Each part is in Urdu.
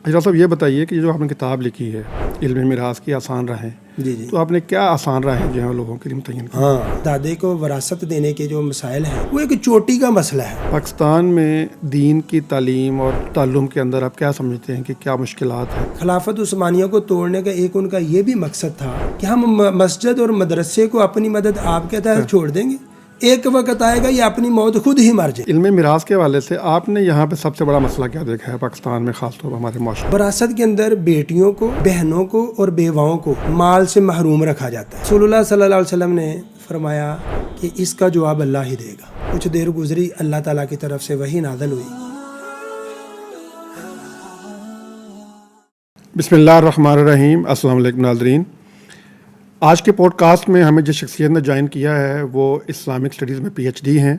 اجلاس صاحب یہ بتائیے کہ جو آپ نے کتاب لکھی ہے علم میراث کی آسان راہیں، جی تو آپ نے کیا آسان راہیں جو ہے لوگوں کے لیے متعین کی؟ دادے کو وراثت دینے کے جو مسائل ہیں وہ ایک چوٹی کا مسئلہ ہے۔ پاکستان میں دین کی تعلیم اور تعلم کے اندر آپ کیا سمجھتے ہیں کہ کیا مشکلات ہیں؟ خلافت عثمانیہ کو توڑنے کا ایک ان کا یہ بھی مقصد تھا کہ ہم مسجد اور مدرسے کو اپنی مدد آپ کے تحت چھوڑ دیں گے، ایک وقت آئے گا یہ اپنی موت خود ہی مر جائے۔ علم میراث کے حوالے سے آپ نے یہاں پہ سب سے بڑا مسئلہ کیا دیکھا ہے پاکستان میں، خاص طور پر ہمارے معاشرے میں؟ وراثت کے اندر بیٹیوں کو، بہنوں کو اور بیواؤں کو مال سے محروم رکھا جاتا ہے۔ رسول اللہ صلی اللہ علیہ وسلم نے فرمایا کہ اس کا جواب اللہ ہی دے گا۔ کچھ دیر گزری، اللہ تعالیٰ کی طرف سے وحی نازل ہوئی۔ بسم اللہ الرحمن الرحیم۔ السلام علیکم ناظرین، آج کے پوڈ کاسٹ میں ہمیں جس شخصیت نے جوائن کیا ہے وہ اسلامک اسٹڈیز میں پی ایچ ڈی ہیں،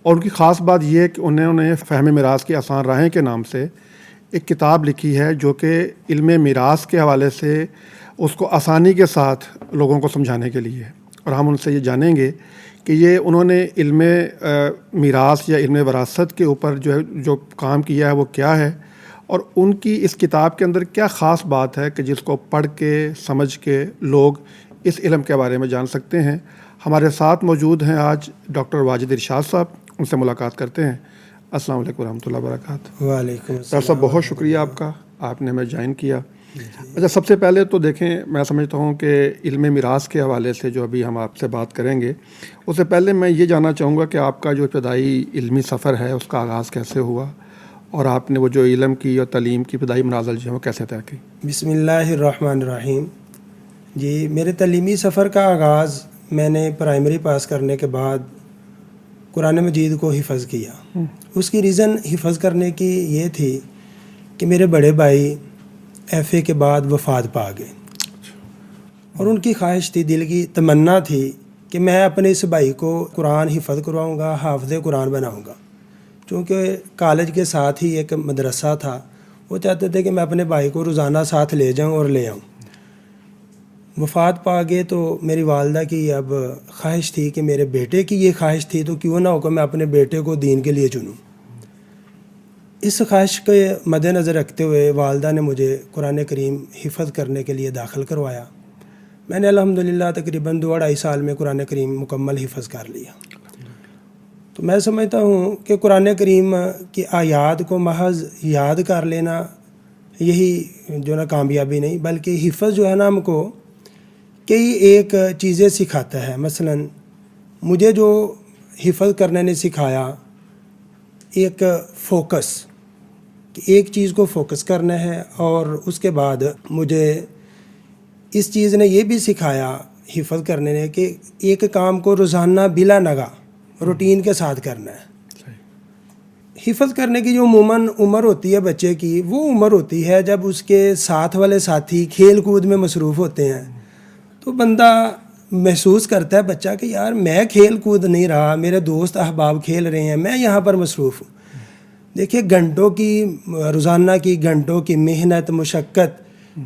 اور ان کی خاص بات یہ ہے کہ انہوں نے فہم میراث کی آسان راہیں کے نام سے ایک کتاب لکھی ہے جو کہ علم میراث کے حوالے سے اس کو آسانی کے ساتھ لوگوں کو سمجھانے کے لیے ہے، اور ہم ان سے یہ جانیں گے کہ یہ انہوں نے علم میراث یا علم وراثت کے اوپر جو کام کیا ہے وہ کیا ہے، اور ان کی اس کتاب کے اندر کیا خاص بات ہے کہ جس کو پڑھ کے سمجھ کے لوگ اس علم کے بارے میں جان سکتے ہیں۔ ہمارے ساتھ موجود ہیں آج ڈاکٹر واجد ارشاد صاحب، ان سے ملاقات کرتے ہیں۔ السلام علیکم ورحمۃ اللہ وبرکاتہ۔ وعلیکم السلام۔ ڈاکٹر صاحب بہت شکریہ آپ نے ہمیں جوائن کیا۔ اچھا، سب سے پہلے تو دیکھیں، میں سمجھتا ہوں کہ علم میراث کے حوالے سے جو ابھی ہم آپ سے بات کریں گے، اس سے پہلے میں یہ جاننا چاہوں گا کہ آپ کا جو ابتدائی علمی سفر ہے اس کا آغاز کیسے ہوا، اور آپ نے وہ جو علم کی اور تعلیم کی ابتدائی منازل جو ہے وہ کیسے طے کی؟ بسم اللہ الرحمن الرحیم۔ جی، میرے تعلیمی سفر کا آغاز میں نے پرائمری پاس کرنے کے بعد قرآن مجید کو حفظ کیا۔ اس کی ریزن حفظ کرنے کی یہ تھی کہ میرے بڑے بھائی ایف اے کے بعد وفات پا گئے، اور ان کی خواہش تھی، دل کی تمنا تھی کہ میں اپنے اس بھائی کو قرآن حفظ کرواؤں گا، حافظ قرآن بناؤں گا۔ چونکہ کالج کے ساتھ ہی ایک مدرسہ تھا، وہ چاہتے تھے کہ میں اپنے بھائی کو روزانہ ساتھ لے جاؤں اور لے آؤں۔ وفات پا گئے تو میری والدہ کی اب خواہش تھی کہ میرے بیٹے کی یہ خواہش تھی تو کیوں نہ ہو کہ میں اپنے بیٹے کو دین کے لیے چنوں۔ اس خواہش کے مد نظر رکھتے ہوئے والدہ نے مجھے قرآن کریم حفظ کرنے کے لیے داخل کروایا۔ میں نے الحمدللہ تقریباً 2-2.5 سال میں قرآن کریم مکمل حفظ کر لیا۔ تو میں سمجھتا ہوں کہ قرآن کریم کی آیات کو محض یاد کر لینا یہی جو نا کامیابی نہیں، بلکہ حفظ جو ہے نا ہم کو کئی ایک چیزیں سکھاتا ہے۔ مثلا مجھے جو حفظ کرنے نے سکھایا ایک فوکس، کہ ایک چیز کو فوکس کرنا ہے، اور اس کے بعد مجھے اس چیز نے یہ بھی سکھایا حفظ کرنے نے کہ ایک کام کو روزانہ بلا نگا روٹین کے ساتھ کرنا ہے۔ حفظ کرنے کی جو عموماً عمر ہوتی ہے بچے کی، وہ عمر ہوتی ہے جب اس کے ساتھ والے ساتھی کھیل کود میں مصروف ہوتے ہیں، تو بندہ محسوس کرتا ہے بچہ کہ یار میں کھیل کود نہیں رہا، میرے دوست احباب کھیل رہے ہیں، میں یہاں پر مصروف ہوں۔ دیکھیے، گھنٹوں کی روزانہ کی گھنٹوں کی محنت مشقت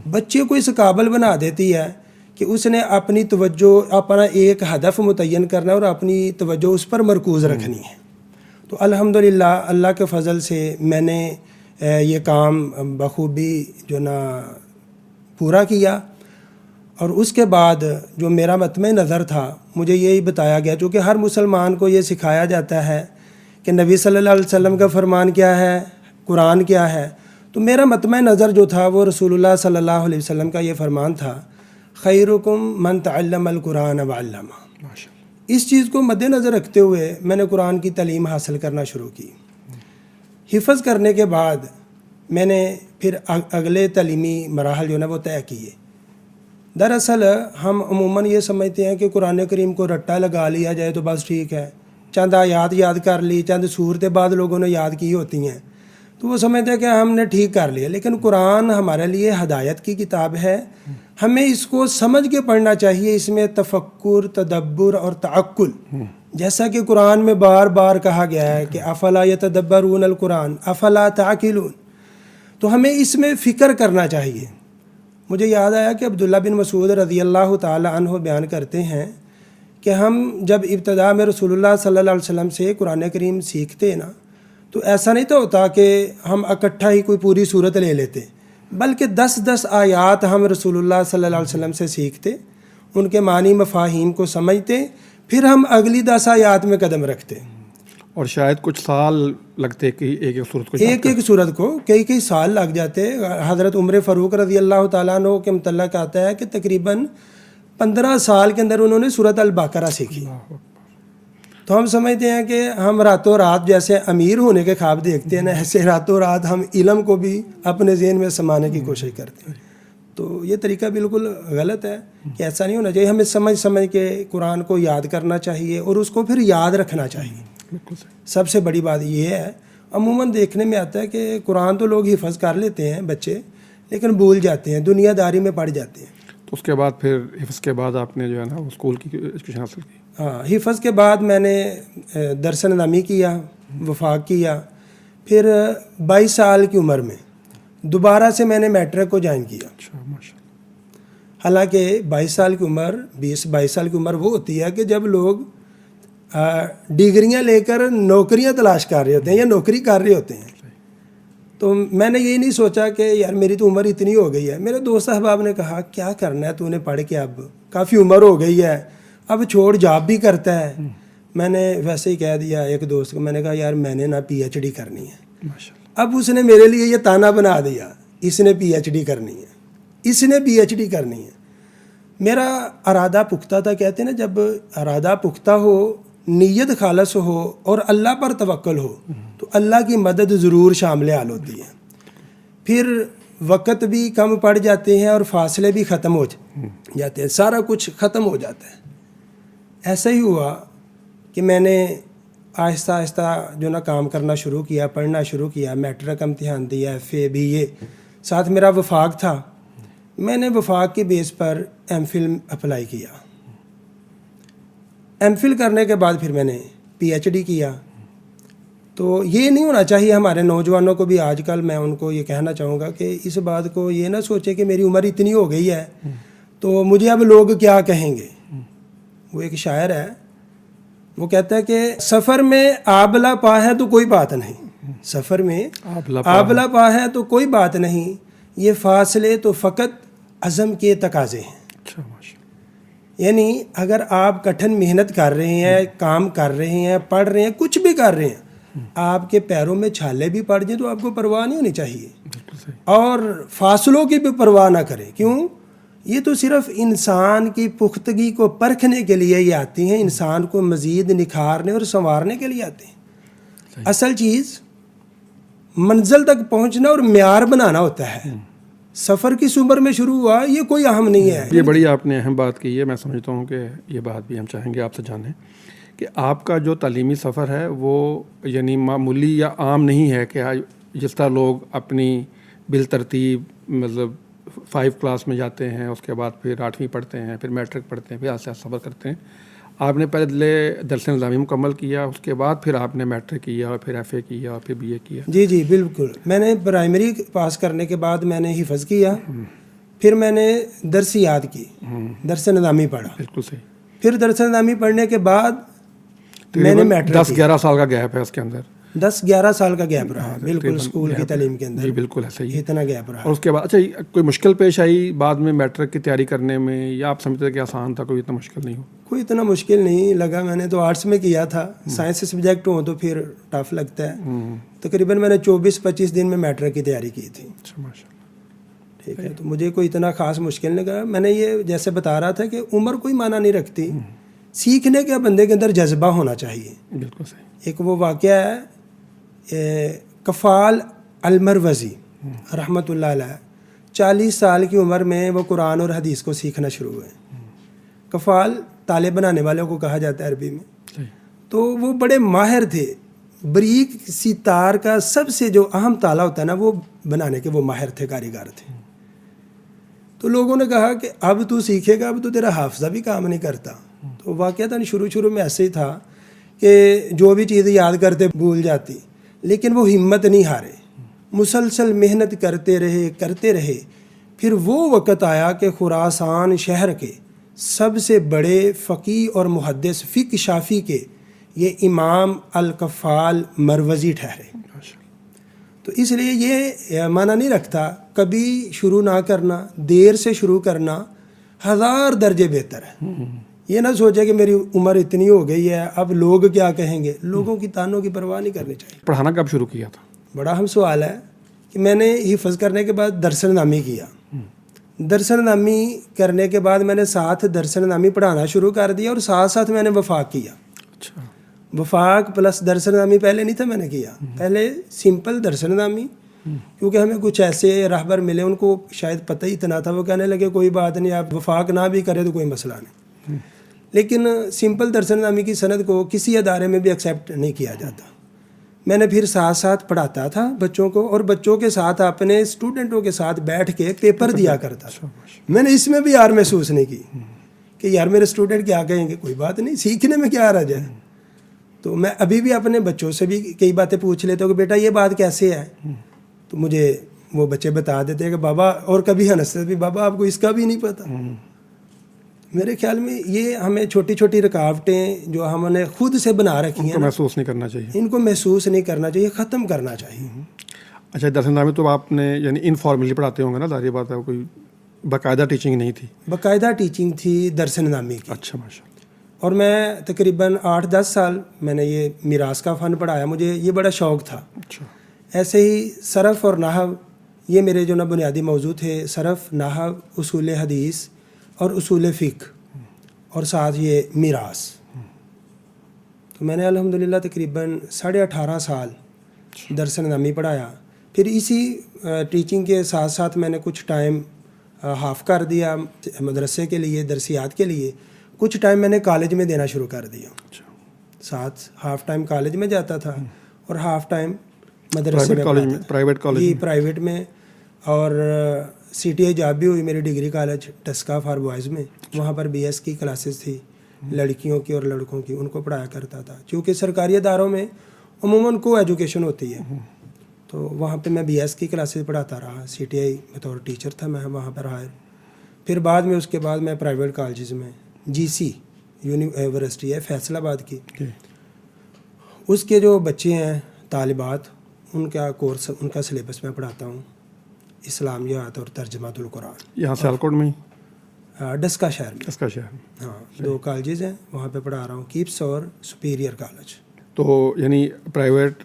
بچے کو اس قابل بنا دیتی ہے کہ اس نے اپنی توجہ، اپنا ایک ہدف متعین کرنا اور اپنی توجہ اس پر مرکوز رکھنی ہے۔ تو الحمدللہ اللہ کے فضل سے میں نے یہ کام بخوبی جو نا پورا کیا، اور اس کے بعد جو میرا مطمع نظر تھا، مجھے یہی بتایا گیا، چونکہ ہر مسلمان کو یہ سکھایا جاتا ہے کہ نبی صلی اللہ علیہ وسلم کا فرمان کیا ہے، قرآن کیا ہے، تو میرا مطمع نظر جو تھا وہ رسول اللہ صلی اللہ علیہ وسلم کا یہ فرمان تھا، خیرکم من تعلم القرآن وعلمہ۔ اس چیز کو مد نظر رکھتے ہوئے میں نے قرآن کی تعلیم حاصل کرنا شروع کی۔ حفظ کرنے کے بعد میں نے پھر اگلے تعلیمی مراحل جو نا وہ طے کیے۔ دراصل ہم عموماً یہ سمجھتے ہیں کہ قرآن کریم کو رٹا لگا لیا جائے تو بس ٹھیک ہے، چند آیات یاد کر لی، چند صورتیں بعد لوگوں نے یاد کی ہوتی ہیں، تو وہ سمجھتے ہیں کہ ہم نے ٹھیک کر لیا۔ لیکن قرآن ہمارے لیے ہدایت کی کتاب ہے، ہمیں اس کو سمجھ کے پڑھنا چاہیے۔ اس میں تفکر، تدبر اور تعقل، جیسا کہ قرآن میں بار بار کہا گیا ہے کہ افلا یتدبرون القرآن افلا تعقلون، تو ہمیں اس میں فکر کرنا چاہیے۔ مجھے یاد آیا کہ عبداللہ بن مسعود رضی اللہ تعالی عنہ بیان کرتے ہیں کہ ہم جب ابتدا میں رسول اللہ صلی اللہ علیہ وسلم سے قرآن کریم سیکھتے نا، تو ایسا نہیں تو ہوتا کہ ہم اکٹھا ہی کوئی پوری صورت لے لیتے، بلکہ 10 آیات ہم رسول اللہ صلی اللہ علیہ وسلم سے سیکھتے، ان کے معنی مفاہیم کو سمجھتے، پھر ہم اگلی 10 آیات میں قدم رکھتے. اور شاید کچھ سال لگتے کہ ایک صورت کو ایک صورت کو کئی سال لگ جاتے. حضرت عمر فاروق رضی اللہ تعالیٰ عنہ کے متعلق آتا ہے کہ تقریباً 15 سال کے اندر انہوں نے سورۃ البقرہ سیکھی. تو ہم سمجھتے ہیں کہ ہم راتوں رات جیسے امیر ہونے کے خواب دیکھتے ہیں نا، ایسے راتوں رات ہم علم کو بھی اپنے ذہن میں سمانے کی کوشش کرتے ہیں. تو یہ طریقہ بالکل غلط ہے کہ ایسا نہیں ہونا چاہیے. ہمیں سمجھ کے قرآن کو یاد کرنا چاہیے اور اس کو پھر یاد رکھنا چاہیے. سب سے بڑی بات یہ ہے، عموماً دیکھنے میں آتا ہے کہ قرآن تو لوگ حفظ کر لیتے ہیں بچے، لیکن بھول جاتے ہیں، دنیا داری میں پڑ جاتے ہیں. تو اس کے بعد پھر حفظ کے بعد آپ نے جو ہے نا اسکول کی ایجوکیشن حاصل کی؟ ہاں، حفظ کے بعد میں نے درس نظامی کیا، وفاق کیا. پھر 22 سال کی عمر میں دوبارہ سے میں نے میٹرک کو جوائن کیا. اچھا، ماشاء اللہ. حالانکہ 22 سال کی عمر 22 سال کی عمر وہ ہوتی ہے کہ جب لوگ ڈگریاں لے کر نوکریاں تلاش کر رہے ہوتے ہیں یا نوکری کر رہے ہوتے ہیں. تو میں نے یہ نہیں سوچا کہ یار میری تو عمر اتنی ہو گئی ہے. میرے دوست احباب نے کہا کیا کرنا ہے تو نے پڑھ کے، اب کافی عمر ہو گئی ہے، اب چھوڑ جاب بھی کرتا ہے. میں نے ویسے ہی کہہ دیا ایک دوست کو، میں نے کہا یار میں نے نا پی ایچ ڈی کرنی ہے. ماشاء اللہ. اب اس نے میرے لیے یہ تانا بنا دیا، اس نے پی ایچ ڈی کرنی ہے، اس نے پی ایچ ڈی کرنی ہے. میرا ارادہ پختہ تھا. کہتے ہیں نا جب ارادہ پختہ ہو، نیت خالص ہو اور اللہ پر توکل ہو تو اللہ کی مدد ضرور شامل حال ہوتی ہے. پھر وقت بھی کم پڑ جاتے ہیں اور فاصلے بھی ختم ہو جاتے ہیں، سارا کچھ ختم ہو جاتا ہے. ایسا ہی ہوا کہ میں نے آہستہ آہستہ جو نا کام کرنا شروع کیا، پڑھنا شروع کیا. میٹرک امتحان دیا، FA BA، ساتھ میرا وفاق تھا. میں نے وفاق کے بیس پر M.Phil اپلائی کیا. M.Phil کرنے کے بعد پھر میں نے PhD کیا. تو یہ نہیں ہونا چاہیے ہمارے نوجوانوں کو بھی. آج کل میں ان کو یہ کہنا چاہوں گا کہ اس بات کو یہ نہ سوچے کہ میری عمر اتنی ہو گئی ہے تو مجھے اب لوگ کیا کہیں گے. وہ ایک شاعر ہے، وہ کہتا ہے کہ سفر میں آبلا پا ہے تو کوئی بات نہیں، سفر میں آبلا پا ہے تو کوئی بات نہیں، یہ فاصلے تو فقط عزم کے تقاضے ہیں. یعنی اگر آپ کٹھن محنت کر رہے ہیں، کام کر رہے ہیں، پڑھ رہے ہیں، کچھ بھی کر رہے ہیں، آپ کے پیروں میں چھالے بھی پڑ جائیں تو آپ کو پرواہ نہیں ہونی چاہیے. اور فاصلوں کی بھی پرواہ نہ کریں. کیوں؟ یہ تو صرف انسان کی پختگی کو پرکھنے کے لیے یہ آتی ہیں، انسان کو مزید نکھارنے اور سنوارنے کے لیے آتے ہیں. اصل چیز منزل تک پہنچنا اور معیار بنانا ہوتا ہے. سفر کس عمر میں شروع ہوا یہ کوئی اہم نہیں ہے. یہ بڑی آپ نے اہم بات کی ہے. میں سمجھتا ہوں کہ یہ بات بھی ہم چاہیں گے آپ سے جانیں کہ آپ کا جو تعلیمی سفر ہے وہ یعنی معمولی یا عام نہیں ہے کہ جس طرح لوگ اپنی بالترتیب مطلب 5 کلاس میں جاتے ہیں، اس کے بعد پھر 8ویں پڑھتے ہیں، پھر میٹرک پڑھتے ہیں، پھر آہستہ آہستہ سفر کرتے ہیں. آپ نے پہلے درس نظامی مکمل کیا، اس کے بعد پھر آپ نے میٹرک کیا اور پھر FA کیا اور پھر BA کیا. جی بالکل. میں نے پرائمری پاس کرنے کے بعد میں نے حفظ کیا، پھر میں نے درسیات کی، درس نظامی پڑھا. بالکل صحیح. پھر درس نظامی پڑھنے کے بعد میں نے میٹرک 10-11 سال کا گیپ ہے اس کے اندر. 10-11 سال کا گیپ رہا بالکل اسکول کی تعلیم کے اندر. جی بالکل ایسا ہی اتنا گیپ رہا. اور اس کے بعد اچھا کوئی مشکل پیش آئی بعد میں میٹرک کی تیاری کرنے میں، یا آپ سمجھتے کہ آسان تھا، کوئی اتنا مشکل نہیں ہو؟ کوئی اتنا مشکل نہیں لگا. میں نے تو آرٹس میں کیا تھا، سائنس سبجیکٹ ہوں تو پھر ٹف لگتا ہے. تقریباً میں نے 24-25 دن میں میٹرک کی تیاری کی تھی. اچھا ماشاء اللہ. ٹھیک ہے. تو مجھے کوئی اتنا خاص مشکل نہیں لگا. میں نے یہ جیسے بتا رہا تھا کہ عمر کوئی معنی نہیں رکھتی، سیکھنے کا بندے کے اندر جذبہ ہونا چاہیے. بالکل صحیح. ایک وہ واقعہ ہے کفال المروزی رحمۃ اللہ علیہ، 40 سال کی عمر میں وہ قرآن اور حدیث کو سیکھنا شروع ہوئے. کفال تالے بنانے والوں کو کہا جاتا ہے عربی میں. تو وہ بڑے ماہر تھے. بریک سی تار کا سب سے جو اہم تالا ہوتا ہے نا وہ بنانے کے وہ ماہر تھے، کاریگر تھے. تو لوگوں نے کہا کہ اب تو سیکھے گا، اب تو تیرا حافظہ بھی کام نہیں کرتا. تو واقعتاً شروع میں ایسے ہی تھا کہ جو بھی چیز یاد کرتے بھول جاتی، لیکن وہ ہمت نہیں ہارے، مسلسل محنت کرتے رہے. پھر وہ وقت آیا کہ خراسان شہر کے سب سے بڑے فقیہ اور محدث فقہ شافی کے یہ امام الکفال مروزی ٹھہرے. تو اس لیے یہ معنی نہیں رکھتا کبھی شروع نہ کرنا، دیر سے شروع کرنا 1000 درجے بہتر ہے. یہ نہ سوچے کہ میری عمر اتنی ہو گئی ہے اب لوگ کیا کہیں گے. لوگوں کی تانوں کی پرواہ نہیں کرنی چاہیے. پڑھانا کب شروع کیا تھا؟ بڑا اہم سوال ہے کہ میں نے حفظ کرنے کے بعد درسن نامی کیا. درسن نامی کرنے کے بعد میں نے ساتھ درسن نامی پڑھانا شروع کر دیا اور ساتھ ساتھ میں نے وفاق کیا. اچھا. وفاق پلس درسن نامی پہلے نہیں تھا میں نے کیا. پہلے سمپل درسن نامی، کیونکہ ہمیں کچھ ایسے رہبر ملے ان کو شاید پتہ ہی اتنا تھا، وہ کہنے لگے کوئی بات نہیں، آپ وفاق نہ بھی کرے تو کوئی مسئلہ نہیں. لیکن سمپل درسن نامی کی سند کو کسی ادارے میں بھی ایکسیپٹ نہیں کیا جاتا. میں نے پھر ساتھ ساتھ پڑھاتا تھا بچوں کو، اور بچوں کے ساتھ اپنے اسٹوڈنٹوں کے ساتھ بیٹھ کے پیپر دیا کرتا تھا. میں نے اس میں بھی یار محسوس نہیں کی کہ یار میرے اسٹوڈنٹ کیا کہیں گے. کوئی بات نہیں، سیکھنے میں کیا حرج ہے. تو میں ابھی بھی اپنے بچوں سے بھی کئی باتیں پوچھ لیتا ہوں کہ بیٹا یہ بات کیسے ہے، تو مجھے وہ بچے بتا دیتے ہیں کہ بابا، اور کبھی ہنستے بھی، بابا آپ کو اس کا بھی نہیں پتہ. میرے خیال میں یہ ہمیں چھوٹی چھوٹی رکاوٹیں جو ہم نے خود سے بنا رکھی ہیں، محسوس نہیں کرنا چاہیے. ان کو محسوس نہیں کرنا چاہیے، ختم کرنا چاہیے. اچھا، درسن نامی تو آپ نے یعنی انفارملی پڑھاتے ہوں گے نا؟ ظاہر بات ہے کوئی باقاعدہ ٹیچنگ نہیں تھی. باقاعدہ ٹیچنگ تھی درسن نامی کی. اچھا، ماشاء اللہ. اور میں تقریباً 8-10 سال میں نے یہ میراث کا فن پڑھایا. مجھے یہ بڑا شوق تھا. اچھا. ایسے ہی صرف اور نحو یہ میرے جو نا بنیادی موضوع تھے. صرف، نحو، اصول حدیث اور اصول فقہ، اور ساتھ یہ میراث. تو میں نے الحمدللہ تقریباً 18.5 سال درسن نامی پڑھایا. پھر اسی ٹیچنگ کے ساتھ ساتھ میں نے کچھ ٹائم ہاف کر دیا مدرسے کے لیے، درسیات کے لیے. کچھ ٹائم میں نے کالج میں دینا شروع کر دیا. ساتھ ہاف ٹائم کالج میں جاتا تھا اور ہاف ٹائم مدرسے میں پڑھاتا تھا. Private college? جی، پرائیویٹ میں. اور CTI جاب بھی ہوئی میری ڈگری کالج ٹسکا فار بوائز میں. وہاں پر BS کی کلاسز تھی، لڑکیوں کی اور لڑکوں کی، ان کو پڑھایا کرتا تھا. کیونکہ سرکاری اداروں میں عموماً کو ایجوکیشن ہوتی ہے، تو وہاں پہ میں BS کی کلاسز پڑھاتا رہا. CTI بطور ٹیچر تھا میں وہاں پر ہائر. پھر بعد میں اس کے بعد میں پرائیویٹ کالجز میں GC یونیورسٹی ہے فیصل آباد کی، اس کے جو بچے ہیں طالبات، ان کا کورس، ان کا سلیبس میں پڑھاتا ہوں. اسلامیات اور ترجمات القرآن. یہاں سیالکوٹ میں ڈسکا شہر میں. ڈسکا شہر میں. ہاں، 2 کالجز ہیں وہاں پہ پڑھا رہا ہوں، کیپس اور سپیریئر کالج. تو یعنی پرائیویٹ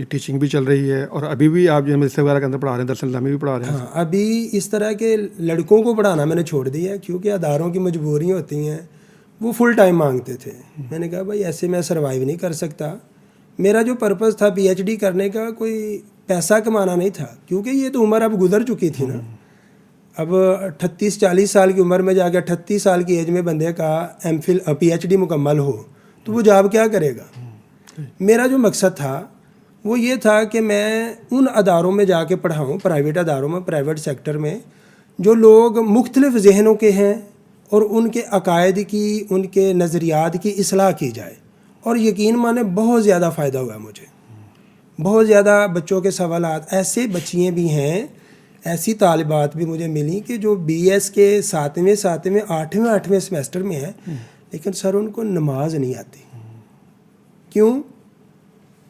ٹیچنگ بھی چل رہی ہے، اور ابھی بھی آپ مدرسے وغیرہ کے اندر پڑھا رہے ہیں، درسن نامی بھی پڑھا رہے ہیں؟ ہاں، ابھی اس طرح کے لڑکوں کو پڑھانا میں نے چھوڑ دیا ہے، کیونکہ اداروں کی مجبوریاں ہوتی ہیں. وہ فل ٹائم مانگتے تھے. میں نے کہا بھائی ایسے میں سروائیو نہیں کر سکتا. میرا جو پرپز تھا PhD کرنے کا کوئی پیسہ کمانا نہیں تھا، کیونکہ یہ تو عمر اب گزر چکی تھی نا. اب 38-40 سال کی عمر میں جا کے 38 سال کی ایج میں بندے کا MPhil PhD مکمل ہو تو وہ جاب کیا کرے گا. میرا جو مقصد تھا وہ یہ تھا کہ میں ان اداروں میں جا کے پڑھاؤں، پرائیویٹ اداروں میں، پرائیویٹ سیکٹر میں، جو لوگ مختلف ذہنوں کے ہیں، اور ان کے عقائد کی، ان کے نظریات کی اصلاح کی جائے. اور یقین مانے بہت زیادہ فائدہ ہوا مجھے. بہت زیادہ بچوں کے سوالات، ایسے بچیاں بھی ہیں، ایسی طالبات بھی مجھے ملی کہ جو BS کے 7ویں 8ویں سیمسٹر میں ہیں، لیکن سر ان کو نماز نہیں آتی. کیوں؟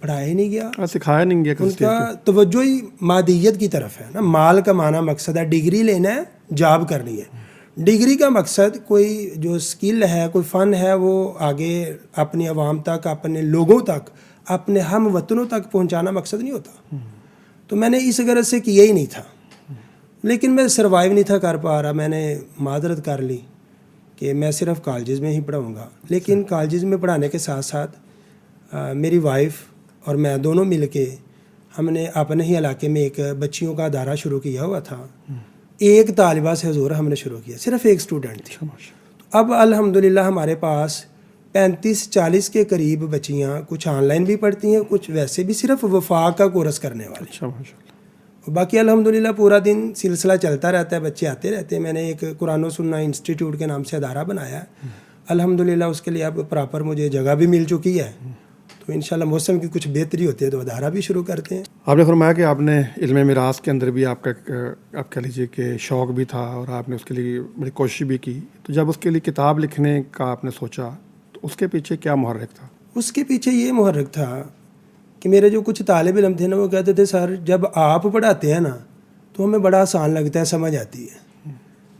پڑھایا نہیں گیا، سکھایا نہیں گیا. ان کا توجہ ہی مادیت کی طرف ہے نا. مال کمانا مقصد ہے، ڈگری لینا ہے، جاب کرنی ہے. ڈگری کا مقصد کوئی جو سکل ہے، کوئی فن ہے، وہ آگے اپنی عوام تک، اپنے لوگوں تک، اپنے ہم وطنوں تک پہنچانا مقصد نہیں ہوتا. تو میں نے اس غرض سے کیا ہی نہیں تھا. لیکن میں سروائیو نہیں تھا کر پا رہا. میں نے معذرت کر لی کہ میں صرف کالجز میں ہی پڑھاؤں گا. لیکن کالجز میں پڑھانے کے ساتھ ساتھ میری وائف اور میں دونوں مل کے ہم نے اپنے ہی علاقے میں ایک بچیوں کا ادارہ شروع کیا ہوا تھا. ایک طالبہ سے حضور ہم نے شروع کیا، صرف ایک اسٹوڈنٹ تھی. اب الحمدللہ ہمارے پاس 35-40 کے قریب بچیاں، کچھ آن لائن بھی پڑھتی ہیں، کچھ ویسے بھی صرف وفاق کا کورس کرنے والی. باقی الحمدللہ پورا دن سلسلہ چلتا رہتا ہے، بچے آتے رہتے ہیں. میں نے ایک قرآن و سنہ انسٹیٹیوٹ کے نام سے ادارہ بنایا ہے. الحمدللہ اس کے لیے اب پراپر مجھے جگہ بھی مل چکی ہے. تو انشاءاللہ موسم کی کچھ بہتری ہوتی ہے تو ادارہ بھی شروع کرتے ہیں. آپ نے فرمایا کہ آپ نے علم میراث کے اندر بھی آپ کا آپ کہہ لیجیے کہ شوق بھی تھا، اور آپ نے اس کے لیے بڑی کوشش بھی کی. تو جب اس کے لیے کتاب لکھنے کا آپ نے سوچا تو اس کے پیچھے کیا محرک تھا؟ اس کے پیچھے یہ محرک تھا کہ میرے جو کچھ طالب علم تھے نا وہ کہتے تھے سر جب آپ پڑھاتے ہیں نا تو ہمیں بڑا آسان لگتا ہے, سمجھ آتی ہے.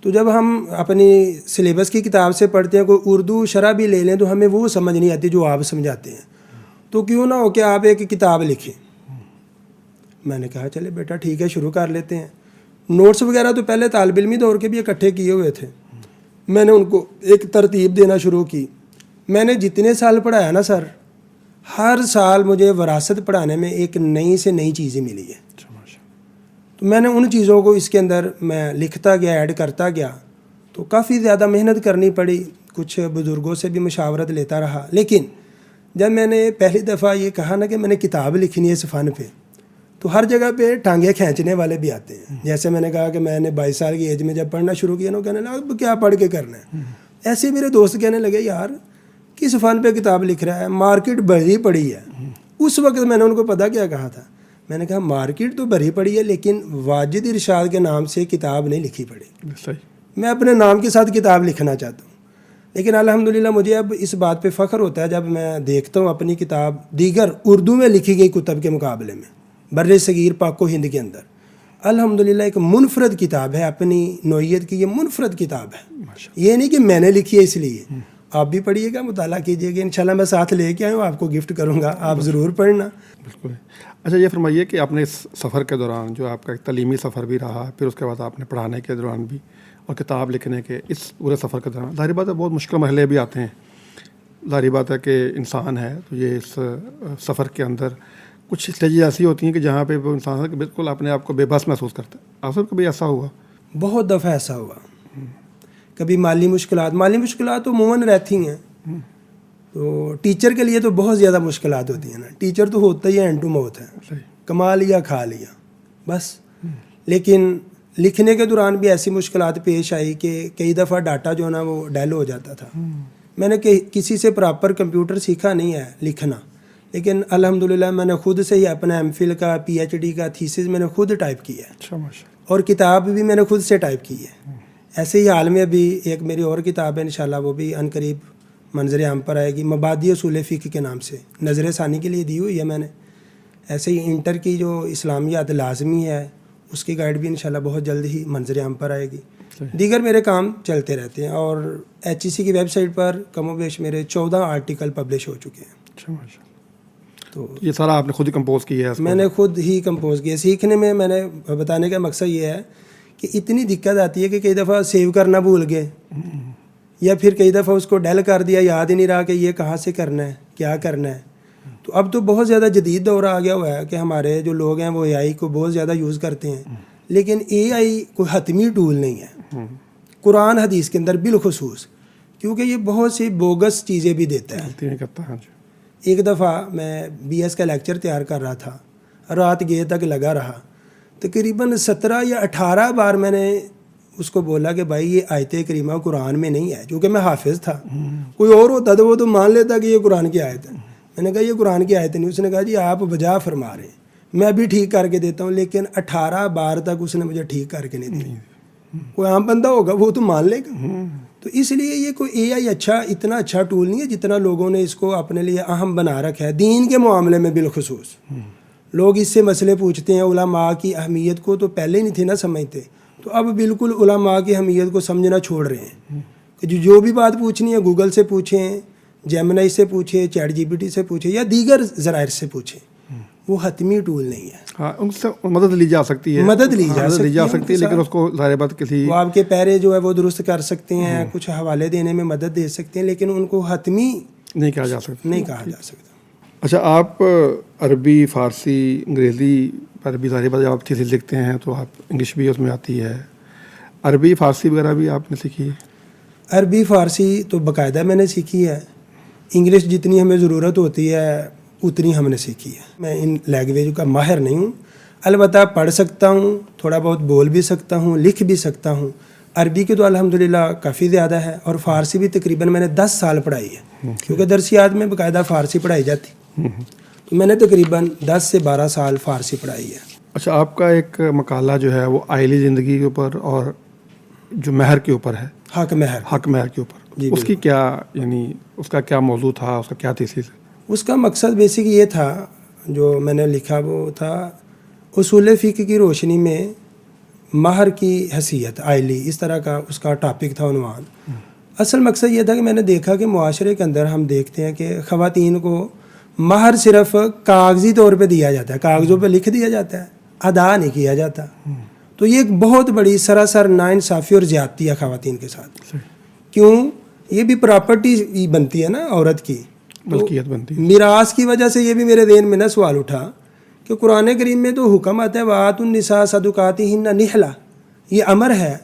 تو جب ہم اپنی سلیبس کی کتاب سے پڑھتے ہیں, کوئی اردو شرح بھی لے لیں تو ہمیں وہ سمجھ نہیں آتی جو آپ سمجھاتے ہیں, تو کیوں نہ ہو کہ آپ ایک کتاب لکھیں. میں نے کہا چلے بیٹا ٹھیک ہے شروع کر لیتے ہیں. نوٹس وغیرہ تو پہلے طالب علمی دور کے بھی اکٹھے کیے ہوئے تھے. میں نے ان کو ایک ترتیب دینا شروع کی. میں نے جتنے سال پڑھایا نا سر, ہر سال مجھے وراثت پڑھانے میں ایک نئی سے نئی چیزیں ملی ہے. تو میں نے ان چیزوں کو اس کے اندر میں لکھتا گیا, ایڈ کرتا گیا. تو کافی زیادہ محنت کرنی پڑی, کچھ بزرگوں سے بھی مشاورت لیتا رہا. لیکن جب میں نے پہلی دفعہ یہ کہا نا کہ میں نے کتاب لکھنی ہے اس فن پہ, تو ہر جگہ پہ ٹانگیں کھینچنے والے بھی آتے ہیں. جیسے میں نے کہا کہ میں نے 22 سال کی ایج میں جب پڑھنا شروع کیا نا, کہنے لگا اب کیا پڑھ کے کرنا ہے. ایسے میرے دوست کہنے لگے یار کس فن پہ کتاب لکھ رہا ہے, مارکیٹ بھری پڑی ہے. اس وقت میں نے ان کو پتہ کیا کہا تھا, میں نے کہا مارکیٹ تو بھری پڑی ہے لیکن واجد ارشاد کے نام سے کتاب نہیں لکھی پڑی. میں اپنے نام کے ساتھ کتاب لکھنا چاہتا ہوں. لیکن الحمدللہ مجھے اب اس بات پہ فخر ہوتا ہے جب میں دیکھتا ہوں اپنی کتاب دیگر اردو میں لکھی گئی کتب کے مقابلے میں بر صغیر پاک و ہند کے اندر الحمدللہ ایک منفرد کتاب ہے, اپنی نوعیت کی یہ منفرد کتاب ہے. یہ نہیں کہ میں نے لکھی ہے اس لیے. آپ بھی پڑھیے گا, مطالعہ کیجیے گا, انشاءاللہ میں ساتھ لے کے آئے ہوں, آپ کو گفٹ کروں گا, آپ ضرور پڑھنا. بالکل. اچھا یہ فرمائیے کہ آپ نے اس سفر کے دوران جو آپ کا ایک تعلیمی سفر بھی رہا, پھر اس کے بعد آپ نے پڑھانے کے دوران بھی اور کتاب لکھنے کے اس پورے سفر کے دوران ظاہر بات ہے بہت مشکل مرحلے بھی آتے ہیں. ظاہر بات ہے کہ انسان ہے تو یہ اس سفر کے اندر کچھ اسٹیجز ایسی ہوتی ہیں کہ جہاں پہ وہ انسان بالکل اپنے آپ کو بے بس محسوس کرتا ہے. آپ سب کو بھی ایسا ہوا؟ بہت دفعہ ایسا ہوا. کبھی مالی مشکلات تو عموماً رہتی ہیں. تو ٹیچر کے لیے تو بہت زیادہ مشکلات ہوتی ہیں نا. ٹیچر تو ہوتا ہی اینڈ ٹو موت ہے, کما لیا کھا لیا بس. لیکن لکھنے کے دوران بھی ایسی مشکلات پیش آئی کہ کئی دفعہ ڈاٹا جو ہے نا وہ ڈیل ہو جاتا تھا. میں نے کسی سے پراپر کمپیوٹر سیکھا نہیں ہے لکھنا, لیکن الحمدللہ میں نے خود سے ہی اپنا ایم فل کا PhD کا تھیسس میں نے خود ٹائپ کیا ہے, اور کتاب بھی میں نے خود سے ٹائپ کی ہے. ایسے ہی حال میں بھی ایک میری اور کتاب ہے انشاءاللہ, وہ بھی عنقریب منظر عام پر آئے گی, مبادی اصول فقہ کے نام سے نظر ثانی کے لیے دی ہوئی ہے میں نے. ایسے ہی انٹر کی جو اسلامیات لازمی ہے اس کی گائیڈ بھی انشاءاللہ بہت جلد ہی منظر عام پر آئے گی. دیگر میرے کام چلتے رہتے ہیں, اور HEC کی ویب سائٹ پر کم و بیش میرے 14 آرٹیکل پبلش ہو چکے ہیں. تو یہ سارا آپ نے خود ہی کمپوز کیا ہے؟ میں نے خود ہی کمپوز کیا. سیکھنے میں نے بتانے کا مقصد یہ ہے کہ اتنی دقت آتی ہے کہ کئی دفعہ سیو کرنا بھول گئے, یا پھر کئی دفعہ اس کو ڈیل کر دیا, یاد ہی نہیں رہا کہ یہ کہاں سے کرنا ہے, کیا کرنا ہے. تو اب تو بہت زیادہ جدید دور آ گیا ہوا ہے کہ ہمارے جو لوگ ہیں وہ AI کو بہت زیادہ یوز کرتے ہیں. لیکن AI کوئی حتمی ٹول نہیں ہے قرآن حدیث کے اندر بالخصوص, کیونکہ یہ بہت سی بوگس چیزیں بھی دیتا ہے. ایک دفعہ میں BS کا لیکچر تیار کر رہا تھا, رات گئے تک لگا رہا, تقریباً 17 یا 18 بار میں نے اس کو بولا کہ بھائی یہ آیت کریمہ قرآن میں نہیں ہے, کیونکہ میں حافظ تھا. کوئی اور ہوتا تو وہ تو مان لیتا کہ یہ قرآن کی آیت ہے. میں نے کہا یہ قرآن کی آیت نہیں. اس نے کہا جی آپ بجا فرما رہے ہیں, میں بھی ٹھیک کر کے دیتا ہوں. لیکن 18 بار تک اس نے مجھے ٹھیک کر کے نہیں دی. کوئی عام بندہ ہوگا وہ تو مان لے گا. تو اس لیے یہ کوئی AI اتنا اچھا ٹول نہیں ہے جتنا لوگوں نے اس کو اپنے لیے اہم بنا رکھا ہے. دین کے معاملے میں بالخصوص لوگ اس سے مسئلے پوچھتے ہیں. علماء کی اہمیت کو تو پہلے نہیں تھے نا سمجھتے, تو اب بالکل علماء کی اہمیت کو سمجھنا چھوڑ رہے ہیں. کہ جو بھی بات پوچھنی ہے گوگل سے پوچھیں, جیمنائی سے پوچھیں, چیٹ GPT سے پوچھیں, یا دیگر ذرائع سے پوچھیں. وہ حتمی ٹول نہیں ہے. ہاں, ان سے مدد لی جا سکتی ہے, لیکن اس کو ظاہر بات کسی وہ آپ کے پیرے جو ہے وہ درست کر سکتے ہیں, کچھ حوالے دینے میں مدد دے سکتے ہیں, لیکن ان کو حتمی نہیں کہا جا سکتا. اچھا, آپ عربی, فارسی, انگریزی, عربی ظاہر بات جب آپ تھیسس لکھتے ہیں تو آپ انگلش بھی اس میں آتی ہے, عربی فارسی وغیرہ بھی آپ نے سیکھی ہے؟ عربی فارسی تو باقاعدہ میں نے سیکھی ہے. انگلش جتنی ہمیں ضرورت ہوتی ہے اتنی ہم نے سیکھی ہے. میں ان لینگویج کا ماہر نہیں ہوں, البتہ پڑھ سکتا ہوں, تھوڑا بہت بول بھی سکتا ہوں, لکھ بھی سکتا ہوں. عربی کی تو الحمدللہ کافی زیادہ ہے, اور فارسی بھی تقریباً میں نے 10 سال پڑھائی ہے, کیونکہ درسیات میں باقاعدہ فارسی پڑھائی جاتی. تو میں نے تقریباً 10 سے 12 سال فارسی پڑھائی ہے. اچھا, آپ کا ایک مقالہ جو ہے وہ آئلی زندگی کے اوپر اور جو مہر کے اوپر ہے, حق مہر کے اوپر, اس کی کیا یعنی اس کا کیا موضوع تھا, اس کا کیا تھیسس ہے؟ اس کا مقصد بیسک یہ تھا جو میں نے لکھا، وہ تھا اصول فقہ کی روشنی میں مہر کی حیثیت عائلی، اس طرح کا اس کا ٹاپک تھا، عنوان۔ اصل مقصد یہ تھا کہ میں نے دیکھا کہ معاشرے کے اندر ہم دیکھتے ہیں کہ خواتین کو مہر صرف کاغذی طور پہ دیا جاتا ہے، کاغذوں پہ لکھ دیا جاتا ہے، ادا نہیں کیا جاتا۔ تو یہ ایک بہت بڑی سراسر ناانصافی اور زیادتی ہے خواتین کے ساتھ۔ کیوں؟ یہ بھی پراپرٹی بنتی ہے نا عورت کی، ملکیت بنتی ہے۔ میراث کی وجہ سے یہ بھی میرے ذہن میں نہ سوال اٹھا کہ قرآن کریم میں تو حکم آتا ہے وَآتُوا النِّسَاءَ صَدُقَاتِهِنَّ نِحْلَةً، یہ امر ہے،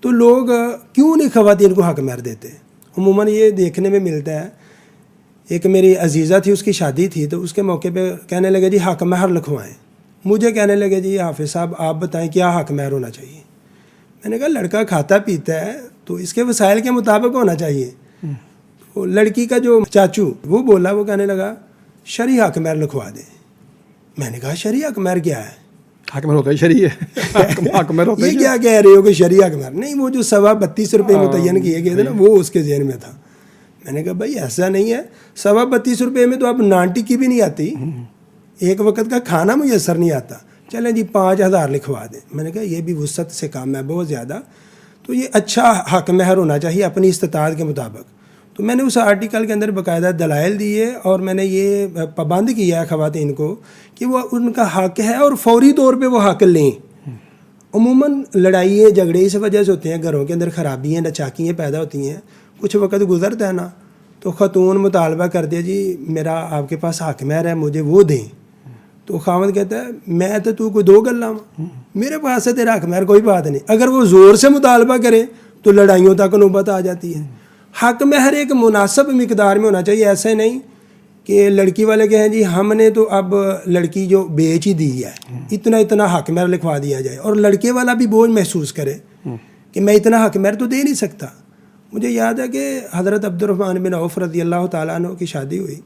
تو لوگ کیوں نہیں خواتین کو حق مہر دیتے؟ عموماً یہ دیکھنے میں ملتا ہے، ایک میری عزیزہ تھی، اس کی شادی تھی، تو اس کے موقع پہ کہنے لگے جی حق مہر لکھوائیں۔ مجھے کہنے لگے جی حافظ صاحب آپ بتائیں کیا حق مہر ہونا چاہیے؟ میں نے کہا لڑکا کھاتا پیتا ہے تو اس کے وسائل کے مطابق ہونا چاہیے۔ تو لڑکی کا جو چاچو وہ بولا، وہ کہنے لگا شرعی حق مہر لکھوا دیں۔ میں نے کہا شرعی حق مہر کیا ہے؟ حق مہر ہوتا ہی شرعی ہے، حق مہر ہوتا یہ ہی کیا کہہ رہے ہو کہ شرعی حق مہر نہیں؟ وہ جو 32.5 روپے متعین کیے گئے تھے نا، وہ اس کے ذہن میں تھا۔ میں نے کہا بھائی ایسا نہیں ہے، 32.5 روپے میں تو اب نان ٹکی بھی نہیں آتی، ایک وقت کا کھانا میسر نہیں آتا، چلیں جی 5,000 لکھوا دیں۔ میں نے کہا یہ بھی وسعت سے کام ہے بہت زیادہ، تو یہ اچھا حق مہر ہونا چاہیے اپنی استطاعت کے مطابق۔ تو میں نے اس آرٹیکل کے اندر باقاعدہ دلائل دیے، اور میں نے یہ پابند کیا ہے خواتین کو کہ وہ ان کا حق ہے اور فوری طور پہ وہ حق لیں۔ عموماً لڑائیاں جھگڑے اس وجہ سے ہوتے ہیں، گھروں کے اندر خرابیاں نچاکیاں پیدا ہوتی ہیں، کچھ وقت گزرتا ہے نا تو خاتون مطالبہ کرتے جی میرا آپ کے پاس حق مہر ہے مجھے وہ دیں، تو خاوند کہتا ہے میں تو کوئی دو گلا میرے پاس ہے تیرا حق مہر کوئی بات نہیں۔ اگر وہ زور سے مطالبہ کرے تو لڑائیوں تک نوبت آ جاتی ہے۔ حق مہر ایک مناسب مقدار میں ہونا چاہیے، ایسے نہیں کہ لڑکی والے کہیں جی ہم نے تو اب لڑکی جو بیچ ہی دی ہے، اتنا حق مہر لکھوا دیا جائے، اور لڑکے والا بھی بوجھ محسوس کرے کہ میں اتنا حق مہر تو دے نہیں سکتا۔ مجھے یاد ہے کہ حضرت عبد الرحمن بن عوف رضی اللہ تعالیٰ عنہ کی شادی ہوئی،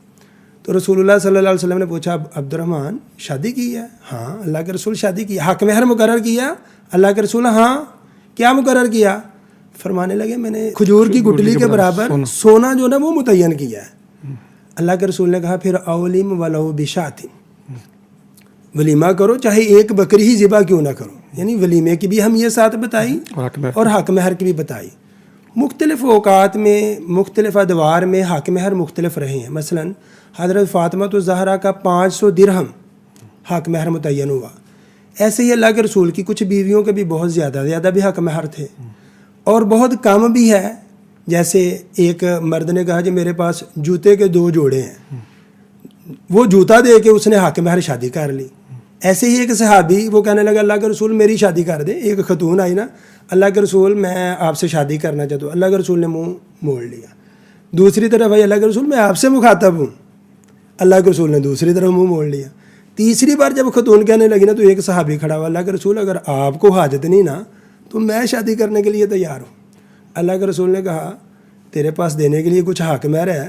تو رسول اللہ صلی اللہ علیہ وسلم نے پوچھا عبد الرحمن شادی کی ہے؟ ہاں اللہ کے رسول شادی کی۔ حق مہر مقرر کیا؟ اللہ کے رسول ہاں۔ کیا مقرر کیا؟ فرمانے لگے میں نے کھجور کی گٹلی کے برابر سونا جو نا وہ متعین کیا ہے۔ اللہ کے رسول نے کہا پھر اولیم ولو بشات، ولیمہ کرو چاہے ایک بکری ہی ذبح کیوں نہ کرو، یعنی ولیمے کی بھی اہمیت ساتھ بتائی اور حق مہر کی بھی بتائی۔ مختلف اوقات میں مختلف ادوار میں حق مہر مختلف رہے ہیں۔ مثلا حضرت فاطمہ الزہرا کا 500 درہم حق مہر متعین ہوا۔ ایسے ہی اللہ کے رسول کی کچھ بیویوں کے بھی بہت زیادہ بھی حق مہر تھے، اور بہت کم بھی ہے۔ جیسے ایک مرد نے کہا کہ میرے پاس جوتے کے 2 جوڑے ہیں، وہ جوتا دے کے اس نے حق مہر شادی کر لی۔ ایسے ہی ایک صحابی وہ کہنے لگا اللہ کے رسول میری شادی کر دے۔ ایک خاتون آئی نا، اللہ کے رسول میں آپ سے شادی کرنا چاہتا ہوں، اللہ کے رسول نے منہ موڑ لیا۔ دوسری طرف آئی اللہ کے رسول میں آپ سے مخاطب ہوں، اللہ کے رسول نے دوسری طرف منہ موڑ لیا۔ تیسری بار جب خاتون کہنے لگی نا تو ایک صحابی کھڑا ہوا، اللہ کے رسول اگر آپ کو حاجت نہیں نا تو میں شادی کرنے کے لیے تیار ہوں۔ اللہ کے رسول نے کہا تیرے پاس دینے کے لیے کچھ حق مہر ہے؟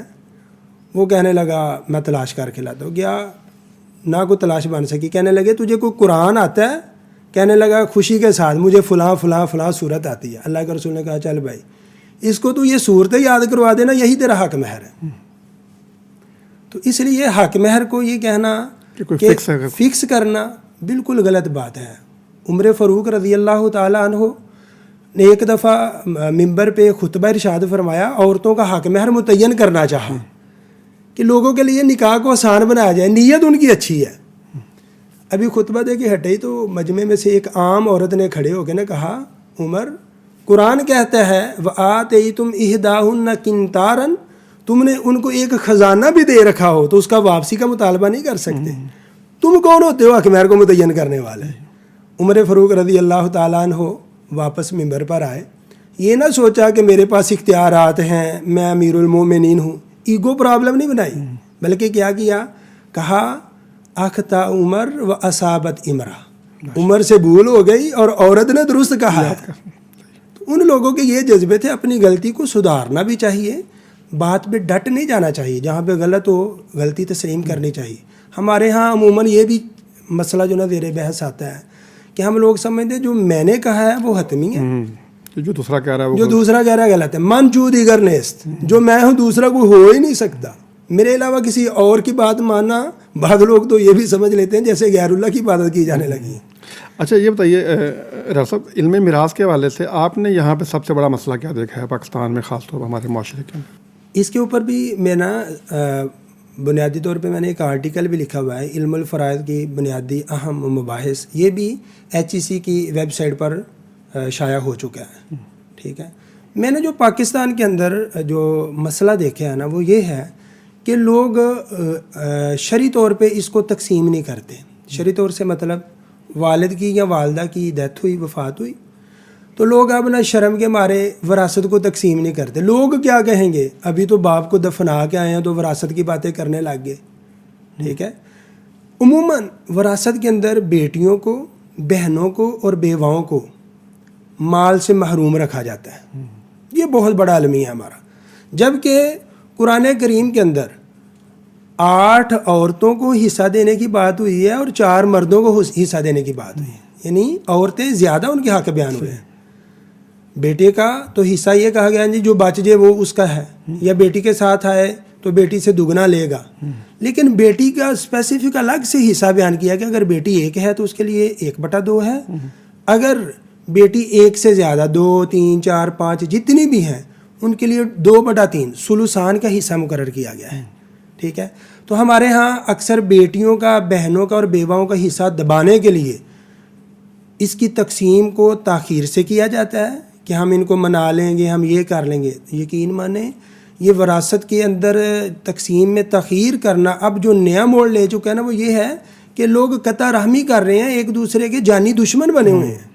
وہ کہنے لگا میں تلاش کر کے لاتا ہوں۔ گیا نہ کوئی تلاش بن سکی۔ کہنے لگے تجھے کوئی قرآن آتا ہے؟ کہنے لگا خوشی کے ساتھ مجھے فلاں فلاں فلاں صورت آتی ہے۔ اللہ کے رسول نے کہا چل بھائی اس کو تو یہ صورتیں یاد کروا دینا، یہی تیرا حق مہر ہے۔ تو اس لیے حق مہر کو یہ کہنا کہ فکس کرنا بالکل غلط بات ہے۔ عمر فاروق رضی اللہ تعالیٰ عنہ نے ایک دفعہ ممبر پہ خطبہ ارشاد فرمایا، عورتوں کا حق مہر متعین کرنا چاہا کہ لوگوں کے لیے نکاح کو آسان بنایا جائے، نیت ان کی اچھی ہے۔ ابھی خطبہ دے کے ہٹے تو مجمع میں سے ایک عام عورت نے کھڑے ہو کے نے کہا عمر قرآن کہتا ہے وَآتَيْتُمْ إِحْدَاهُنَّ قِنْطَارًا، تم نے ان کو ایک خزانہ بھی دے رکھا ہو تو اس کا واپسی کا مطالبہ نہیں کر سکتے، تم کون ہوتے ہو حق مہر کو متعین کرنے والے؟ عمر فاروق رضی اللہ تعالیٰ عنہ واپس ممبر پر آئے، یہ نہ سوچا کہ میرے پاس اختیارات ہیں، میں امیر المومنین ہوں، ایگو پرابلم نہیں بنائی، بلکہ کیا کیا؟ کہا اخطا عمر و اصابت امرا، عمر سے بھول ہو گئی اور عورت نے درست کہا ہے۔ تو ان لوگوں کے یہ جذبے تھے، اپنی غلطی کو سدھارنا بھی چاہیے، بات پہ ڈٹ نہیں جانا چاہیے، جہاں پہ غلط ہو غلطی تسلیم کرنی چاہیے۔ ہمارے ہاں عموماً یہ بھی مسئلہ جو نا زیر بحث آتا ہے کہ ہم لوگ سمجھتے ہیں جو میں نے کہا ہے وہ حتمی ہے، جو دوسرا کہہ رہا ہے جو دوسرا کہہ رہا ہے غلط ہے۔ من چو دیگر نیست، جو میں ہوں دوسرا کوئی ہو ہی نہیں سکتا، میرے علاوہ کسی اور کی بات ماننا، بعض لوگ تو یہ بھی سمجھ لیتے ہیں جیسے غیر اللہ کی عبادت کی جانے لگی ہے۔ اچھا یہ بتائیے ڈاکٹر صاحب، علم میراث کے حوالے سے آپ نے یہاں پہ سب سے بڑا مسئلہ کیا دیکھا ہے پاکستان میں، خاص طور پر ہمارے معاشرے کے اندر؟ اس کے اوپر بھی میں نا بنیادی طور پہ میں نے ایک آرٹیکل بھی لکھا ہوا ہے، علم الفرائض کی بنیادی اہم مباحث، یہ بھی HEC کی ویب سائٹ پر شائع ہو چکا ہے، ٹھیک ہے۔ میں نے جو پاکستان کے اندر جو مسئلہ دیکھا ہے نا، وہ یہ ہے کہ لوگ شرعی طور پہ اس کو تقسیم نہیں کرتے۔ شرعی طور سے مطلب والد کی یا والدہ کی ڈیتھ ہوئی، وفات ہوئی، تو لوگ اب نہ شرم کے مارے وراثت کو تقسیم نہیں کرتے۔ لوگ کیا کہیں گے، ابھی تو باپ کو دفنا کے آئے ہیں تو وراثت کی باتیں کرنے لگ گئے، ٹھیک ہے۔ عموماً وراثت کے اندر بیٹیوں کو، بہنوں کو اور بیواؤں کو مال سے محروم رکھا جاتا ہے، یہ بہت بڑا المیہ ہے ہمارا۔ جبکہ قرآن کریم کے اندر 8 عورتوں کو حصہ دینے کی بات ہوئی ہے اور 4 مردوں کو حصہ دینے کی بات ہوئی ہے، یعنی عورتیں زیادہ ان کے حق بیان ہوئے ہیں۔ بیٹے کا تو حصہ یہ کہا گیا جی جو بچ جائے وہ اس کا ہے، یا بیٹی کے ساتھ آئے تو بیٹی سے دگنا لے گا، لیکن بیٹی کا اسپیسیفک الگ سے حصہ بیان کیا کہ اگر بیٹی ایک ہے تو اس کے لیے 1/2 ہے، اگر بیٹی ایک سے زیادہ 2 3 4 5 جتنی بھی ہیں ان کے لیے 2/3 ثلثان کا حصہ مقرر کیا گیا ہے، ٹھیک ہے۔ تو ہمارے ہاں اکثر بیٹیوں کا، بہنوں کا اور بیواؤں کا حصہ دبانے کے لیے اس کی تقسیم کو تاخیر سے کیا جاتا ہے کہ ہم ان کو منا لیں گے، ہم یہ کر لیں گے۔ یقین مانیں یہ وراثت کے اندر تقسیم میں تاخیر کرنا اب جو نیا موڑ لے چکا ہے نا، وہ یہ ہے کہ لوگ قطع رحمی کر رہے ہیں، ایک دوسرے کے جانی دشمن بنے ہوئے ہیں۔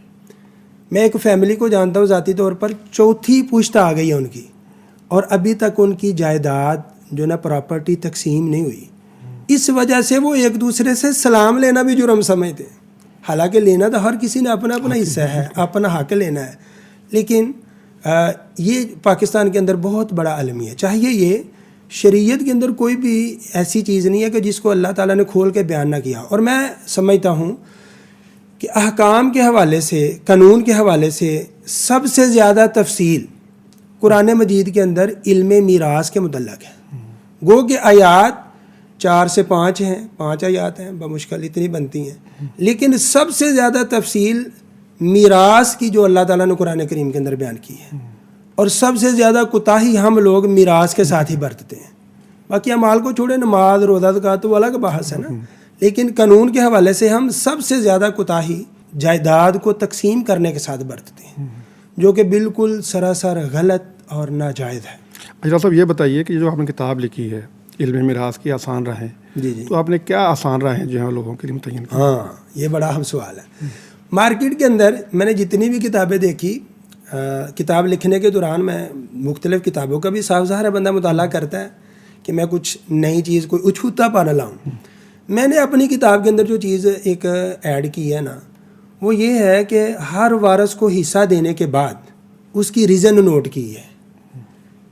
میں ایک فیملی کو جانتا ہوں ذاتی طور پر، 4تھی پشت آ گئی ہے ان کی، اور ابھی تک ان کی جائیداد جو نا پراپرٹی تقسیم نہیں ہوئی۔ اس وجہ سے وہ ایک دوسرے سے سلام لینا بھی جرم سمجھتے ہیں، حالانکہ لینا تو ہر کسی نے اپنا اپنا حصہ ہے، اپنا حق لینا ہے، لیکن یہ پاکستان کے اندر بہت بڑا المیہ ہے۔ چاہیے یہ شریعت کے اندر کوئی بھی ایسی چیز نہیں ہے کہ جس کو اللہ تعالیٰ نے کھول کے بیان نہ کیا، اور میں سمجھتا ہوں کہ احکام کے حوالے سے، قانون کے حوالے سے سب سے زیادہ تفصیل قرآن مجید کے اندر علم میراث کے متعلق ہے۔ گو کہ آیات 4 سے 5 ہیں، 5 آیات ہیں، بمشکل اتنی بنتی ہیں، لیکن سب سے زیادہ تفصیل میراث کی جو اللہ تعالیٰ نے قرآن کریم کے اندر بیان کی ہے، اور سب سے زیادہ کوتاہی ہم لوگ میراث کے ساتھ ہی برتتے ہیں۔ باقی اعمال کو چھوڑے، نماز، روزہ، زکوٰۃ تو الگ بحث ہے نا، لیکن قانون کے حوالے سے ہم سب سے زیادہ کوتاہی جائیداد کو تقسیم کرنے کے ساتھ برتتے ہیں، جو کہ بالکل سراسر غلط اور ناجائز ہے۔ اجلا صاحب یہ بتائیے کہ جو آپ نے کتاب لکھی ہے علم میراث کی آسان راہیں، جی جی، تو آپ نے کیا آسان راہیں جو ہیں لوگوں کے لیے متعین کی؟ ہاں یہ بڑا اہم سوال ہے۔ مارکیٹ کے اندر میں نے جتنی بھی کتابیں دیکھی، کتاب لکھنے کے دوران میں مختلف کتابوں کا بھی صاف ظاہر بندہ مطالعہ کرتا ہے کہ میں کچھ نئی چیز کوئی اچھوتا پا نہ لاؤں۔ میں نے اپنی کتاب کے اندر جو چیز ایک ایڈ کی ہے نا، وہ یہ ہے کہ ہر وارث کو حصہ دینے کے بعد اس کی ریزن نوٹ کی ہے۔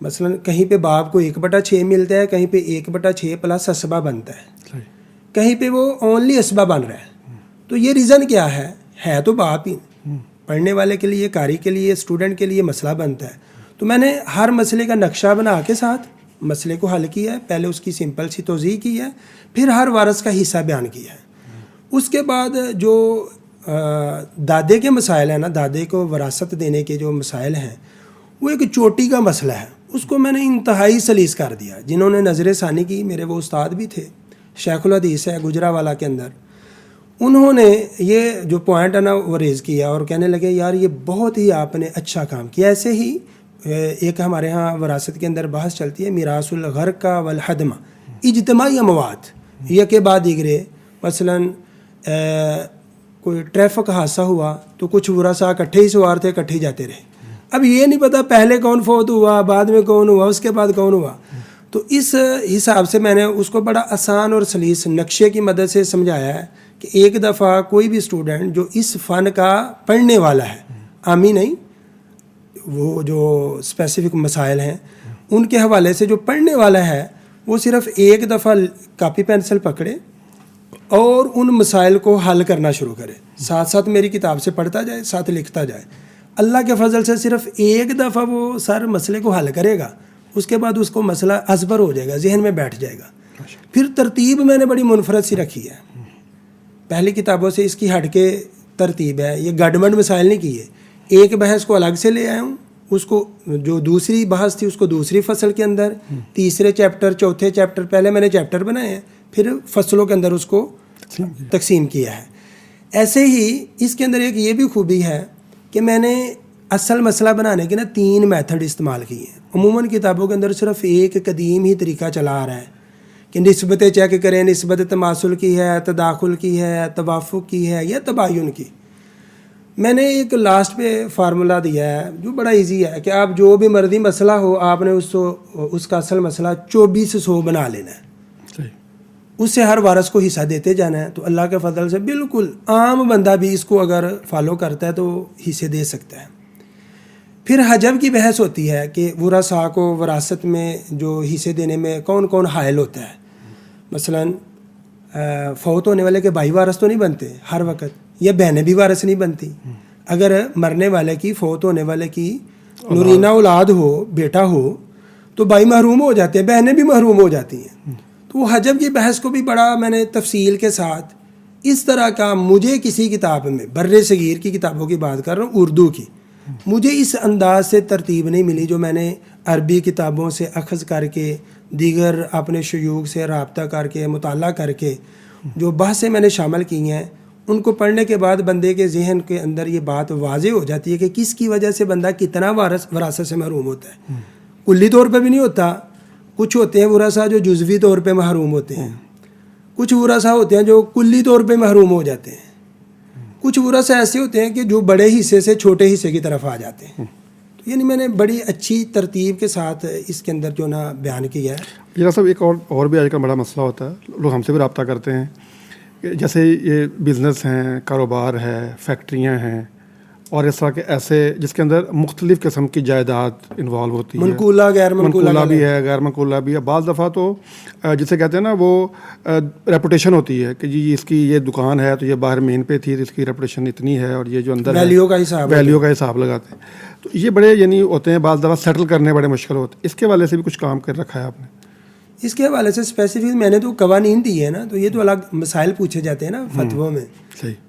مثلا کہیں پہ باپ کو 1/6 ملتا ہے، کہیں پہ 1/6 پلس اسبہ بنتا ہے، کہیں پہ وہ اونلی اسبہ بن رہا ہے۔ تو یہ ریزن کیا ہے تو باپ ہی، پڑھنے والے کے لیے، قاری کے لیے، اسٹوڈنٹ کے لیے مسئلہ بنتا ہے۔ تو میں نے ہر مسئلے کا نقشہ بنا کے ساتھ مسئلے کو حل کیا ہے، پہلے اس کی سمپل سی توضیح کی ہے، پھر ہر وارث کا حصہ بیان کیا ہے۔ اس کے بعد جو دادے کے مسائل ہیں نا، دادے کو وراثت دینے کے جو مسائل ہیں، وہ ایک چوٹی کا مسئلہ ہے، اس کو میں نے انتہائی سلیس کر دیا۔ جنہوں نے نظر ثانی کی، میرے وہ استاد بھی تھے، شیخ الحدیث ہے گجرانوالہ کے اندر، انہوں نے یہ جو پوائنٹ ہے نا وہ ریز کیا اور کہنے لگے یار یہ بہت ہی آپ نے اچھا کام کیا۔ ایسے ہی ایک ہمارے ہاں وراثت کے اندر بحث چلتی ہے، میراث الغرقہ والہدمہ، اجتماعی اموات یک بعد دیگرے۔ مثلاً کوئی ٹریفک حادثہ ہوا تو کچھ ورثاء اکٹھے ہی سوار تھے، اکٹھے ہی جاتے رہے۔ اب یہ نہیں پتہ پہلے کون فوت ہوا، بعد میں کون ہوا، اس کے بعد کون ہوا۔ تو اس حساب سے میں نے اس کو بڑا آسان اور سلیس نقشے کی مدد سے سمجھایا ہے کہ ایک دفعہ کوئی بھی اسٹوڈنٹ جو اس فن کا پڑھنے والا ہے، عامی نہیں، وہ جو اسپیسیفک مسائل ہیں ان کے حوالے سے جو پڑھنے والا ہے، وہ صرف ایک دفعہ کاپی پینسل پکڑے اور ان مسائل کو حل کرنا شروع کرے، ساتھ ساتھ میری کتاب سے پڑھتا جائے، ساتھ لکھتا جائے۔ اللہ کے فضل سے صرف ایک دفعہ وہ سر مسئلے کو حل کرے گا، اس کے بعد اس کو مسئلہ ازبر ہو جائے گا, ذہن میں بیٹھ جائے گا. پھر ترتیب میں نے بڑی منفرد سی رکھی ہے, پہلی کتابوں سے اس کی ہٹ کے ترتیب ہے. یہ گڈمنڈ مسائل نہیں کیے, ایک بحث کو الگ سے لے آیا ہوں, اس کو جو دوسری بحث تھی اس کو دوسری فصل کے اندر, تیسرے چیپٹر چوتھے چیپٹر, پہلے میں نے چیپٹر بنائے ہیں, پھر فصلوں کے اندر اس کو تقسیم کیا ہے. ایسے ہی اس کے اندر ایک یہ بھی خوبی ہے کہ میں نے اصل مسئلہ بنانے کے 3 میتھڈ استعمال کیے ہیں. عموماً کتابوں کے اندر صرف ایک قدیم ہی طریقہ چلا آ رہا ہے کہ نسبتیں چیک کریں, نسبت تماثل کی ہے, تداخل کی ہے, توافق کی ہے یا تباین کی. میں نے ایک لاسٹ پہ فارمولہ دیا ہے جو بڑا ایزی ہے کہ آپ جو بھی مرضی مسئلہ ہو, آپ نے اس کا اصل مسئلہ 2400 بنا لینا ہے, اس سے ہر وارث کو حصہ دیتے جانا ہے. تو اللہ کے فضل سے بالکل عام بندہ بھی اس کو اگر فالو کرتا ہے تو حصے دے سکتا ہے. پھر حجب کی بحث ہوتی ہے کہ ورثاء کو وراثت میں جو حصے دینے میں کون کون حائل ہوتا ہے. مثلاً فوت ہونے والے کے بھائی وارث تو نہیں بنتے ہر وقت, یا بہنیں بھی وارث نہیں بنتی. اگر مرنے والے کی, فوت ہونے والے کی نورینہ اولاد ہو, بیٹا ہو, تو بھائی محروم ہو جاتے ہیں, بہنیں بھی محروم ہو جاتی ہیں. تو حجب کی بحث کو بھی بڑا میں نے تفصیل کے ساتھ اس طرح کا, مجھے کسی کتاب میں, بر صغیر کی کتابوں کی بات کر رہا ہوں, اردو کی, مجھے اس انداز سے ترتیب نہیں ملی جو میں نے عربی کتابوں سے اخذ کر کے, دیگر اپنے شیوخ سے رابطہ کر کے, مطالعہ کر کے جو بحثیں میں نے شامل کی ہیں. ان کو پڑھنے کے بعد بندے کے ذہن کے اندر یہ بات واضح ہو جاتی ہے کہ کس کی وجہ سے بندہ کتنا وراثت سے محروم ہوتا ہے. کلی طور پہ بھی نہیں ہوتا, کچھ ہوتے ہیں ورثاء جو جزوی طور پہ محروم ہوتے ہیں, کچھ ورثاء ہوتے ہیں جو کلی طور پہ محروم ہو جاتے ہیں, کچھ ورثاء ایسے ہوتے ہیں کہ جو بڑے حصے سے چھوٹے حصے کی طرف آ جاتے ہیں. تو یعنی میں نے بڑی اچھی ترتیب کے ساتھ اس کے اندر جو نا بیان کیا ہے. یہ صاحب ایک اور بھی آج کل بڑا مسئلہ ہوتا ہے, لوگ ہم سے بھی رابطہ کرتے ہیں کہ جیسے یہ بزنس ہیں, کاروبار ہے, فیکٹریاں ہیں, اور اس طرح کے ایسے جس کے اندر مختلف قسم کی جائیداد انوالو ہوتی ہے, منقولہ غیر منقولہ بھی ہے, غیر منقولہ بھی ہے. بعض دفعہ تو جسے کہتے ہیں نا وہ ریپوٹیشن ہوتی ہے کہ جی اس کی یہ دکان ہے تو یہ باہر مین پہ تھی تو اس کی ریپوٹیشن اتنی ہے, اور یہ جو اندر ویلیو کا حساب لگاتے ہیں. تو یہ بڑے یعنی ہوتے ہیں بعض دفعہ سیٹل کرنے بڑے مشکل ہوتے ہیں. اس کے حوالے سے بھی کچھ کام کر رکھا ہے آپ نے؟ اس کے حوالے سے اسپیسیفک میں نے تو قوانین دیے ہیں نا, تو یہ تو الگ مسائل پوچھے جاتے ہیں نا فتووں میں.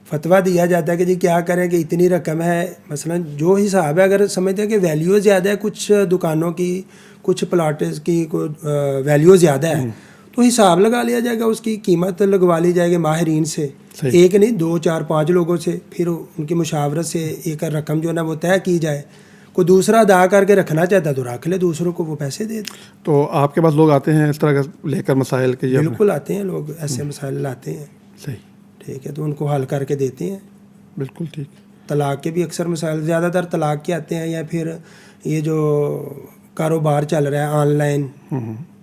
فتویٰ دیا جاتا ہے کہ جی کیا کریں کہ اتنی رقم ہے, مثلا جو حساب ہے, اگر سمجھتے ہیں کہ ویلیو زیادہ ہے کچھ دکانوں کی, کچھ پلاٹس کی ویلیو زیادہ ہے, تو حساب لگا لیا جائے گا, اس کی قیمت لگوا لی جائے گی ماہرین سے, ایک نہیں 2 4 5 لوگوں سے, پھر ان کی مشاورت سے ایک رقم جو ہے نا وہ طے کی جائے. کوئی دوسرا ادا کر کے رکھنا چاہتا ہے تو رکھ لے, دوسروں کو وہ پیسے دے دے. تو آپ کے پاس لوگ آتے ہیں اس طرح کا لے کر مسائل کے؟ بالکل آتے ہیں لوگ, ایسے مسائل لاتے ہیں. صحیح, ٹھیک ہے, تو ان کو حل کر کے دیتے ہیں. بالکل ٹھیک. طلاق کے بھی اکثر مسائل, زیادہ تر طلاق کے آتے ہیں, یا پھر یہ جو کاروبار چل رہا ہے آن لائن,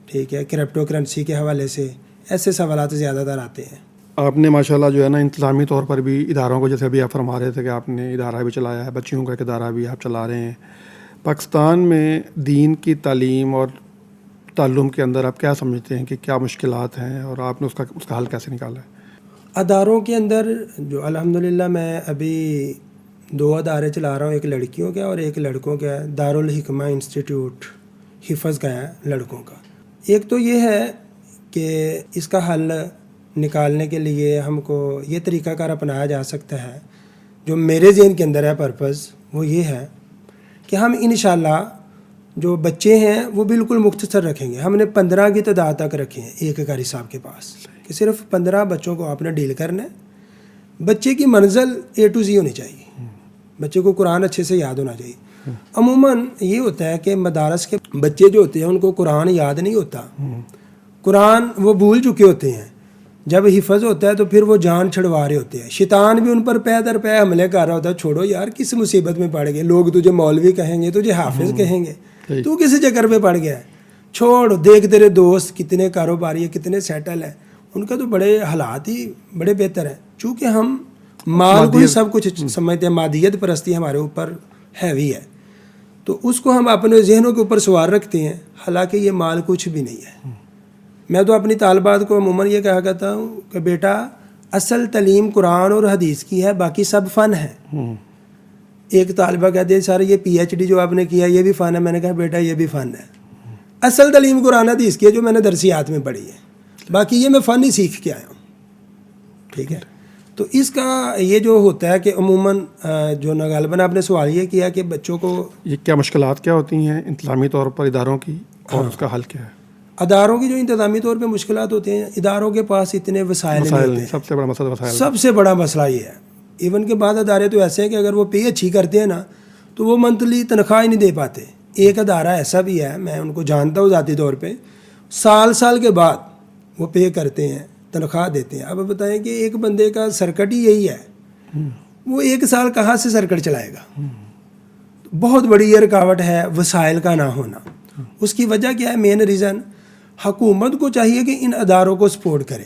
ٹھیک ہے, کرپٹو کرنسی کے حوالے سے, ایسے سوالات زیادہ تر آتے ہیں. آپ نے ماشاءاللہ جو ہے نا انتظامی طور پر بھی اداروں کو, جیسے ابھی آپ فرما رہے تھے کہ آپ نے ادارہ بھی چلایا ہے, بچیوں کا ایک ادارہ بھی آپ چلا رہے ہیں. پاکستان میں دین کی تعلیم اور تعلم کے اندر آپ کیا سمجھتے ہیں کہ کیا مشکلات ہیں, اور آپ نے اس کا حل کیسے نکالا ہے؟ اداروں کے اندر جو الحمدللہ میں ابھی 2 ادارے چلا رہا ہوں, ایک لڑکیوں کا اور ایک لڑکوں کا ہے. دارالحکمہ انسٹیٹیوٹ حفظ کا ہے لڑکوں کا. ایک تو یہ ہے کہ اس کا حل نکالنے کے لیے ہم کو یہ طریقہ کار اپنایا جا سکتا ہے, جو میرے ذہن کے اندر ہے پرپز, وہ یہ ہے کہ ہم انشاءاللہ جو بچے ہیں وہ بالکل مختصر رکھیں گے. ہم نے 15 کی تعداد تک رکھے ہیں ایک قاری صاحب کے پاس, کہ صرف 15 بچوں کو آپ نے ڈیل کرنا ہے. بچے کی منزل A to Z ہونی چاہیے, بچے کو قرآن اچھے سے یاد ہونا چاہیے. عموماً یہ ہوتا ہے کہ مدارس کے بچے جو ہوتے ہیں ان کو قرآن یاد نہیں ہوتا, قرآن وہ بھول چکے ہوتے ہیں. جب حفظ ہوتا ہے تو پھر وہ جان چھڑوا رہے ہوتے ہیں, شیطان بھی ان پر پے در پے حملے کر رہا ہوتا ہے. چھوڑو یار, کس مصیبت میں پڑ گئے, لوگ تجھے مولوی کہیں گے, تجھے حافظ کہیں گے, تو کسی چکر پہ پڑ گیا ہے. چھوڑ, دیکھ تیرے دوست کتنے کاروباری ہیں, کتنے سیٹل ہیں, ان کا تو بڑے حالات ہی بڑے بہتر ہیں. چونکہ ہم مال کو ہی سب کچھ سمجھتے ہیں, مادیت پرستی ہمارے اوپر ہیوی ہے, تو اس کو ہم اپنے ذہنوں کے اوپر سوار رکھتے ہیں, حالانکہ یہ مال کچھ بھی نہیں ہے. میں تو اپنی طالبات کو عموماً یہ کہا کرتا ہوں کہ بیٹا اصل تعلیم قرآن اور حدیث کی ہے, باقی سب فن ہے. ایک طالبہ کہتے ہیں سر یہ PhD جو آپ نے کیا یہ بھی فن ہے. میں نے کہا بیٹا یہ بھی فن ہے. اصل تعلیم قرآن حدیث کی ہے جو میں نے درسیات میں پڑھی ہے، باقی یہ میں فن ہی سیکھ کے آیا ہوں. ٹھیک ہے. تو اس کا یہ جو ہوتا ہے کہ عموماً جو غالباً آپ نے سوال یہ کیا کہ بچوں کو یہ کیا مشکلات کیا ہوتی ہیں انتظامی طور پر اداروں کی اور اس کا حل کیا ہے؟ اداروں کی جو انتظامی طور پہ مشکلات ہوتے ہیں، اداروں کے پاس اتنے وسائل نہیں ہوتے. سب سے بڑا مسئلہ وسائل. سب سے بڑا مسئلہ یہ ہے. ایون کے بعد ادارے تو ایسے ہیں کہ اگر وہ پے اچھی کرتے ہیں نا تو وہ منتھلی تنخواہ ہی نہیں دے پاتے. ایک ادارہ ایسا بھی ہے، میں ان کو جانتا ہوں ذاتی طور پہ، سال کے بعد وہ پے کرتے ہیں، تنخواہ دیتے ہیں. اب بتائیں کہ ایک بندے کا سرکٹ ہی یہی ہے، وہ 1 سال کہاں سے سرکٹ چلائے گا؟ بہت بڑی یہ رکاوٹ ہے وسائل کا نہ ہونا. اس کی وجہ کیا ہے؟ مین ریزن حکومت کو چاہیے کہ ان اداروں کو سپورٹ کرے.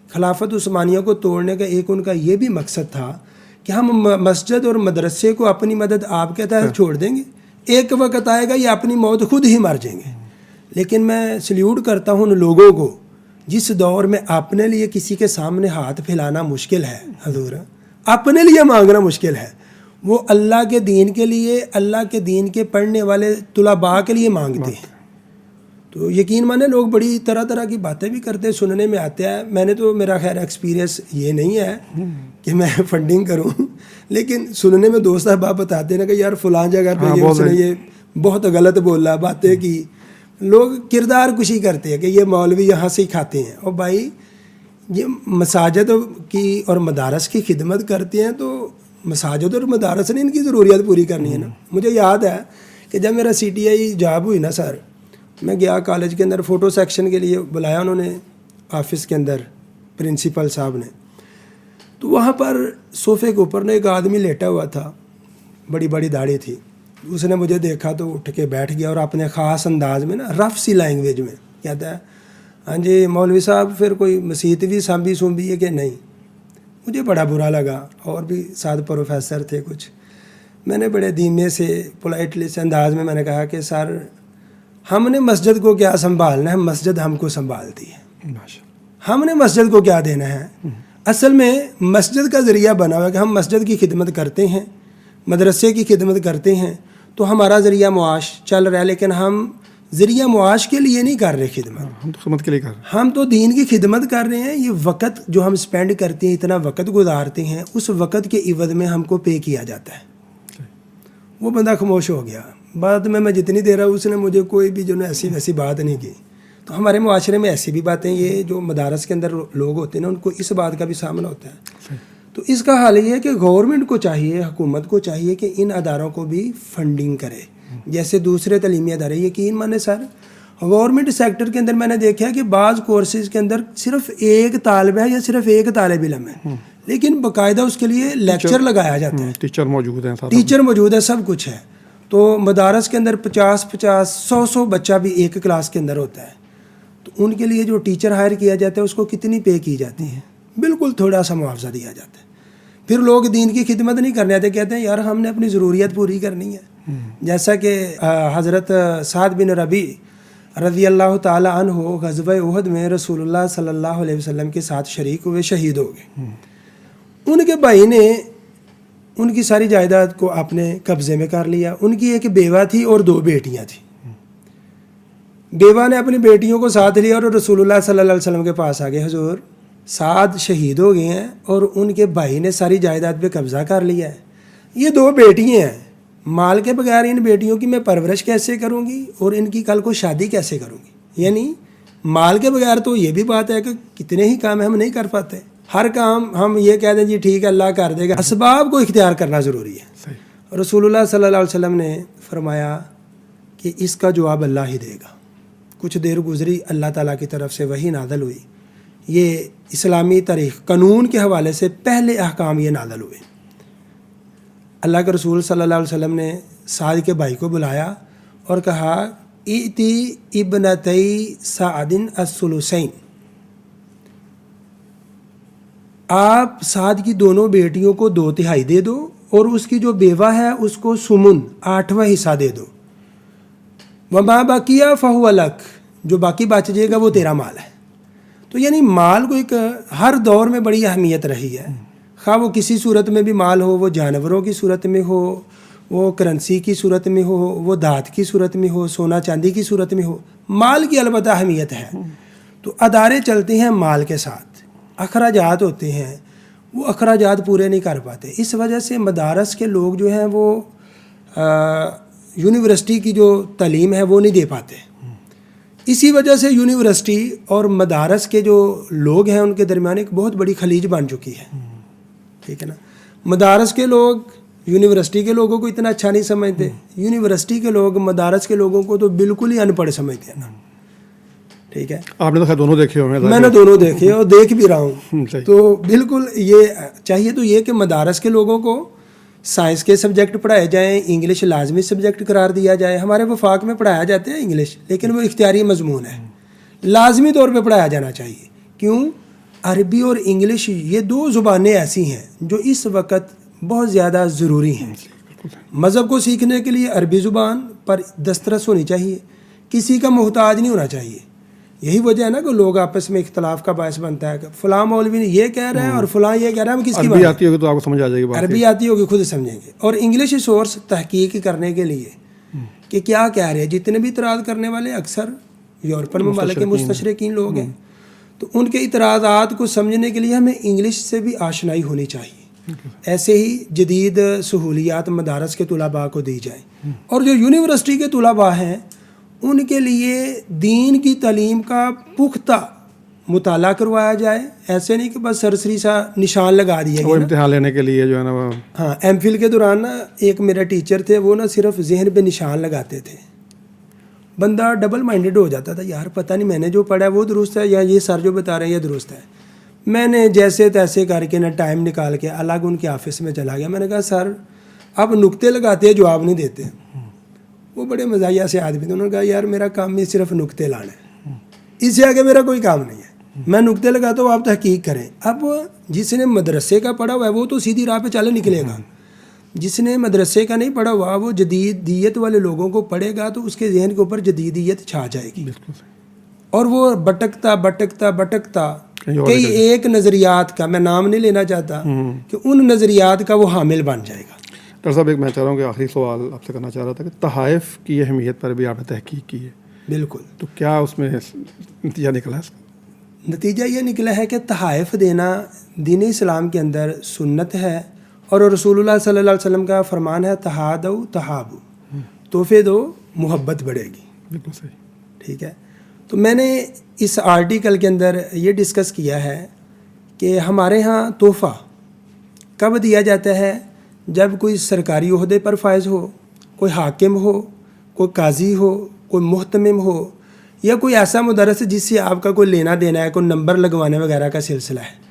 خلافت عثمانیہ کو توڑنے کا ایک ان کا یہ بھی مقصد تھا کہ ہم مسجد اور مدرسے کو اپنی مدد آپ کے تحت چھوڑ دیں گے، ایک وقت آئے گا یہ اپنی موت خود ہی مر جائیں گے. لیکن میں سلیوٹ کرتا ہوں ان لوگوں کو جس دور میں اپنے لیے کسی کے سامنے ہاتھ پھیلانا مشکل ہے، حضور اپنے لیے مانگنا مشکل ہے، وہ اللہ کے دین کے لیے، اللہ کے دین کے پڑھنے والے طلباء کے لیے مانگتے ہیں. تو یقین مانے لوگ بڑی طرح کی باتیں بھی کرتے ہیں، سننے میں آتے ہیں. میں نے تو میرا خیر ایکسپیرینس یہ نہیں ہے کہ میں فنڈنگ کروں، لیکن سننے میں دوست احباب بتاتے ہیں کہ یار فلاں جگہ پہ اس نے یہ بہت غلط بولا، باتیں کی. لوگ کردار کشی کرتے ہیں کہ یہ مولوی یہاں سے ہی کھاتے ہیں. اور بھائی یہ مساجد کی اور مدارس کی خدمت کرتے ہیں تو مساجد اور مدارس نے ان کی ضروریات پوری کرنی ہے نا. مجھے یاد ہے کہ جب میرا CTI جاب ہوئی نا سر، میں گیا کالج کے اندر، فوٹو سیکشن کے لیے بلایا انہوں نے آفس کے اندر پرنسپل صاحب نے. تو وہاں پر صوفے کے اوپر ایک آدمی لیٹا ہوا تھا، بڑی داڑھی تھی. اس نے مجھے دیکھا تو اٹھ کے بیٹھ گیا اور اپنے خاص انداز میں نا، رف سی لینگویج میں کہتا ہے، ہاں جی مولوی صاحب پھر کوئی مسیت بھی سانبھی ہے کہ نہیں؟ مجھے بڑا برا لگا، اور بھی ساتھ پروفیسر تھے کچھ. میں نے بڑے دھیمے سے پولائٹلی سے انداز میں نے کہا کہ سر ہم نے مسجد کو کیا سنبھالنا ہے، مسجد ہم کو سنبھالتی ہے. ہم نے مسجد کو کیا دینا ہے؟ اصل میں مسجد کا ذریعہ بنا ہوا ہے کہ ہم مسجد کی خدمت کرتے ہیں، مدرسے کی خدمت کرتے ہیں، تو ہمارا ذریعہ معاش چل رہا ہے. لیکن ہم ذریعہ معاش کے لیے نہیں کر رہے خدمت، ہم تو خدمت کے لیے کر رہے ہیں. ہم تو دین کی خدمت کر رہے ہیں. یہ وقت جو ہم سپینڈ کرتے ہیں، اتنا وقت گزارتے ہیں، اس وقت کے عوض میں ہم کو پے کیا جاتا ہے. وہ بندہ خاموش ہو گیا. بعد میں جتنی دیر رہا اس نے مجھے کوئی بھی جو ایسی ویسی بات نہیں کی. تو ہمارے معاشرے میں ایسی بھی باتیں، یہ جو مدارس کے اندر لوگ ہوتے ہیں نا، ان کو اس بات کا بھی سامنا ہوتا ہے. تو اس کا حل یہ ہے کہ گورنمنٹ کو چاہیے، حکومت کو چاہیے کہ ان اداروں کو بھی فنڈنگ کرے جیسے دوسرے تعلیمی ادارے. یقین مانے سر گورنمنٹ سیکٹر کے اندر میں نے دیکھا کہ بعض کورسز کے اندر صرف ایک طالب ہے یا صرف ایک طالب علم ہے، لیکن باقاعدہ اس کے لیے لیکچر لگایا جاتا ہے، ٹیچر موجود ہیں، ٹیچر موجود ہے، سب کچھ ہے. تو مدارس کے اندر 50 100 بچہ بھی ایک کلاس کے اندر ہوتا ہے. تو ان کے لیے جو ٹیچر ہائر کیا جاتا ہے اس کو کتنی پے کی جاتی ہے؟ بالکل تھوڑا سا معاوضہ دیا جاتا ہے. پھر لوگ دین کی خدمت نہیں کرنے آتے، کہتے ہیں یار ہم نے اپنی ضروریات پوری کرنی ہے. جیسا کہ حضرت سعد بن ربیع رضی اللہ تعالی عنہ غزوہ احد میں رسول اللہ صلی اللہ علیہ وسلم کے ساتھ شریک ہوئے، شہید ہو گئے. ان کے بھائی نے ان کی ساری جائیداد کو اپنے قبضے میں کر لیا. ان کی ایک بیوہ تھی اور 2 بیٹیاں تھیں. بیوہ نے اپنی بیٹیوں کو ساتھ لیا اور رسول اللہ صلی اللہ علیہ وسلم کے پاس آ گئے، حضور سعد شہید ہو گئے ہیں اور ان کے بھائی نے ساری جائیداد پہ قبضہ کر لیا ہے. یہ 2 بیٹیاں ہیں، مال کے بغیر ان بیٹیوں کی میں پرورش کیسے کروں گی اور ان کی کل کو شادی کیسے کروں گی؟ یعنی مال کے بغیر تو یہ بھی بات ہے کہ کتنے ہی کام ہم نہیں کر پاتے. ہر کام ہم یہ کہہ دیں جی ٹھیک ہے اللہ کر دے گا. اسباب کو اختیار کرنا ضروری ہے. رسول اللہ صلی اللہ علیہ وسلم نے فرمایا کہ اس کا جواب اللہ ہی دے گا. کچھ دیر گزری، اللہ تعالیٰ کی طرف سے وحی نازل ہوئی. یہ اسلامی تاریخ قانون کے حوالے سے پہلے احکام یہ نازل ہوئے. اللہ کے رسول صلی اللہ علیہ وسلم نے سعد کے بھائی کو بلایا اور کہا ایتی ابنتی سعد الثلثین، آپ سعد کی دونوں بیٹیوں کو 2/3 دے دو اور اس کی جو بیوہ ہے اس کو سمن 8واں حصہ دے دو. وما بقیہ فہو لک، جو باقی بچ جائے گا وہ تیرا مال ہے. تو یعنی مال کو ایک ہر دور میں بڑی اہمیت رہی ہے، خواہ وہ کسی صورت میں بھی مال ہو، وہ جانوروں کی صورت میں ہو، وہ کرنسی کی صورت میں ہو، وہ دھات کی صورت میں ہو، سونا چاندی کی صورت میں ہو، مال کی البتہ اہمیت ہے. تو ادارے چلتے ہیں مال کے ساتھ، اخراجات ہوتے ہیں، وہ اخراجات پورے نہیں کر پاتے. اس وجہ سے مدارس کے لوگ جو ہیں وہ یونیورسٹی کی جو تعلیم ہے وہ نہیں دے پاتے. اسی وجہ سے یونیورسٹی اور مدارس کے جو لوگ ہیں ان کے درمیان ایک بہت بڑی خلیج بن چکی ہے. ٹھیک ہے نا. مدارس کے لوگ یونیورسٹی کے لوگوں کو اتنا اچھا نہیں سمجھتے، یونیورسٹی کے لوگ مدارس کے لوگوں کو تو بالکل ہی ان پڑھ سمجھتے ہیں نا. ٹھیک ہے. آپ نے تو خیر دونوں دیکھے ہوئے ہیں. میں نے دونوں دیکھے اور دیکھ بھی رہا ہوں. صحیح. تو بالکل یہ چاہیے تو یہ کہ مدارس کے لوگوں کو سائنس کے سبجیکٹ پڑھائے جائیں، انگلش لازمی سبجیکٹ قرار دیا جائے. ہمارے وفاق میں پڑھایا جاتا ہے انگلش، لیکن وہ اختیاری مضمون ہے، لازمی طور پہ پڑھایا جانا چاہیے. کیوں؟ عربی اور انگلش یہ دو زبانیں ایسی ہیں جو اس وقت بہت زیادہ ضروری ہیں. مذہب کو سیکھنے کے لیے عربی زبان پر دسترس ہونی چاہیے، کسی کا محتاج نہیں ہونا چاہیے. یہی وجہ ہے نا کہ لوگ آپس میں اختلاف کا باعث بنتا ہے کہ فلاں مولوی نے یہ کہہ رہا ہے اور فلاں یہ کہہ رہا ہے. ہم کس کی عربی آتی ہوگی تو آپ کو سمجھ آ جائے گی. عربی آتی ہوگی خود سمجھیں گے. اور انگلش سورس تحقیق کرنے کے لیے کہ کیا کہہ رہے ہیں. جتنے بھی اعتراض کرنے والے اکثر یورپین ممالک کے مستشرقین لوگ ہیں، تو ان کے اعتراضات کو سمجھنے کے لیے ہمیں انگلش سے بھی آشنائی ہونی چاہیے. ایسے ہی جدید سہولیات مدارس کے طلباء کو دی جائیں. اور جو یونیورسٹی کے طلباء ہیں ان کے لیے دین کی تعلیم کا پختہ مطالعہ کروایا جائے. ایسے نہیں کہ بس سرسری سا نشان لگا دیا وہ گیا. امتحان لینے کے لیے جو ہے نا وہ ہاں، ایم فل کے دوران نا ایک میرا ٹیچر تھے، وہ نا صرف ذہن پہ نشان لگاتے تھے. بندہ ڈبل مائنڈڈ ہو جاتا تھا، یار پتہ نہیں میں نے جو پڑھا ہے وہ درست ہے یا یہ سر جو بتا رہے ہیں یہ درست ہے. میں نے جیسے تیسے کر کے نا ٹائم نکال کے الگ ان کے آفس میں چلا گیا. میں نے کہا سر آپ نکتے لگاتے ہیں، جواب نہیں دیتے. وہ بڑے مزاحیہ سے آدمی تھے. انہوں نے کہا یار میرا کام یہ صرف نکتے لانا ہے، اس سے آگے میرا کوئی کام نہیں ہے. میں نکتے لگاتا ہوں، آپ تحقیق کریں. اب جس نے مدرسے کا پڑھا ہوا ہے وہ تو سیدھی راہ پہ چلے نکلے گا. جس نے مدرسے کا نہیں پڑھا ہوا وہ جدیدیت والے لوگوں کو پڑھے گا تو اس کے ذہن کے اوپر جدیدیت چھا جائے گی. اور وہ بٹکتا بٹکتا بٹکتا کئی ایک نظریات کا، میں نام نہیں لینا چاہتا، کہ ان نظریات کا وہ حامل بن جائے گا. ڈاکٹر صاحب ایک میں چاہ رہا ہوں کہ آخری سوال آپ سے کرنا چاہ رہا تھا کہ تحائف کی اہمیت پر بھی آپ نے تحقیق کی ہے. بالکل. تو کیا اس میں نتیجہ نکلا ہے؟ نتیجہ یہ نکلا ہے کہ تحائف دینا دین اسلام کے اندر سنت ہے، اور رسول اللہ صلی اللہ علیہ وسلم کا فرمان ہے تحادو تحابو، تحفے دو محبت بڑھے گی. بالکل صحیح. ٹھیک ہے. تو میں نے اس آرٹیکل کے اندر یہ ڈسکس کیا ہے کہ ہمارے ہاں تحفہ کب دیا جاتا ہے؟ جب کوئی سرکاری عہدے پر فائز ہو، کوئی حاکم ہو، کوئی قاضی ہو، کوئی محتمم ہو، یا کوئی ایسا مدرس جس سے آپ کا کوئی لینا دینا ہے، کوئی نمبر لگوانے وغیرہ کا سلسلہ ہے،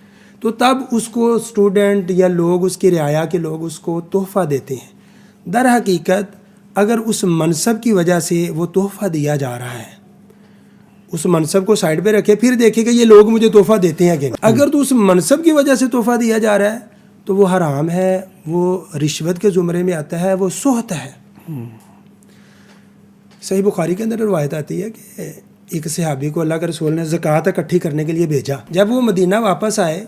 تو تب اس کو اسٹوڈنٹ یا لوگ اس کی رعایا کے لوگ اس کو تحفہ دیتے ہیں. در حقیقت اگر اس منصب کی وجہ سے وہ تحفہ دیا جا رہا ہے، اس منصب کو سائڈ پہ رکھے، پھر دیکھے کہ یہ لوگ مجھے تحفہ دیتے ہیں کہ اگر تو اس منصب کی وجہ سے تحفہ دیا جا رہا ہے تو وہ حرام ہے، وہ رشوت کے زمرے میں آتا ہے، وہ سحت ہے. صحیح بخاری کے اندر روایت آتی ہے کہ ایک صحابی کو اللہ کے رسول نے زکوٰۃ اکٹھی کرنے کے لیے بھیجا. جب وہ مدینہ واپس آئے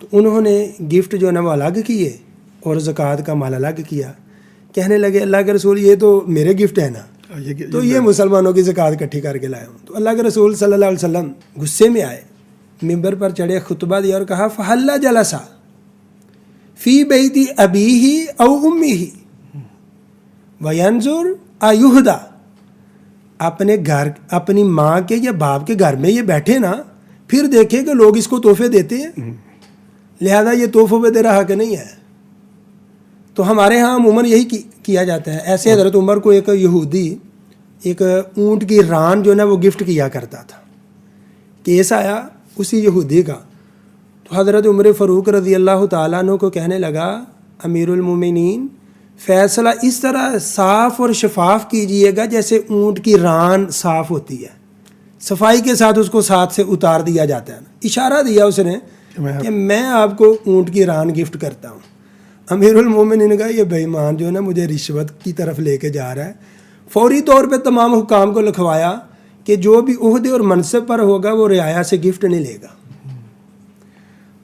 تو انہوں نے گفٹ جو ہے نا وہ الگ کیے اور زکوٰۃ کا مال الگ کیا. کہنے لگے اللہ کے رسول یہ تو میرے گفٹ ہے نا، تو یہ مسلمانوں کی زکوٰۃ اکٹھی کر کے لائے ہوں. تو اللہ کے رسول صلی اللہ علیہ وسلم غصے میں آئے، ممبر پر چڑھے، خطبہ دیا اور کہا فحل جلسا فی بیتی ابیہ او امیہ وینظر ایہدی. اپنے گھر، اپنی ماں کے یا باپ کے گھر میں یہ بیٹھے نا، پھر دیکھے کہ لوگ اس کو تحفے دیتے ہیں، لہذا یہ تحفوں پہ دیرا حق نہیں ہے. تو ہمارے ہاں عموماً یہی کیا جاتا ہے. ایسے حضرت عمر کو ایک یہودی ایک اونٹ کی ران جو ہے نا وہ گفٹ کیا کرتا تھا. کیس آیا اسی یہودی کا، تو حضرت عمر فاروق رضی اللہ تعالیٰ عنہ کو کہنے لگا امیر المومنین فیصلہ اس طرح صاف اور شفاف کیجئے گا جیسے اونٹ کی ران صاف ہوتی ہے، صفائی کے ساتھ اس کو ساتھ سے اتار دیا جاتا ہے. اشارہ دیا اس نے کہ میں آپ کو اونٹ کی ران گفٹ کرتا ہوں. امیر المومنین نے کہا یہ بے ایمان جو ہے نا مجھے رشوت کی طرف لے کے جا رہا ہے. فوری طور پہ تمام حکام کو لکھوایا کہ جو بھی عہدے اور منصب پر ہوگا وہ رعایا سے گفٹ نہیں لے گا.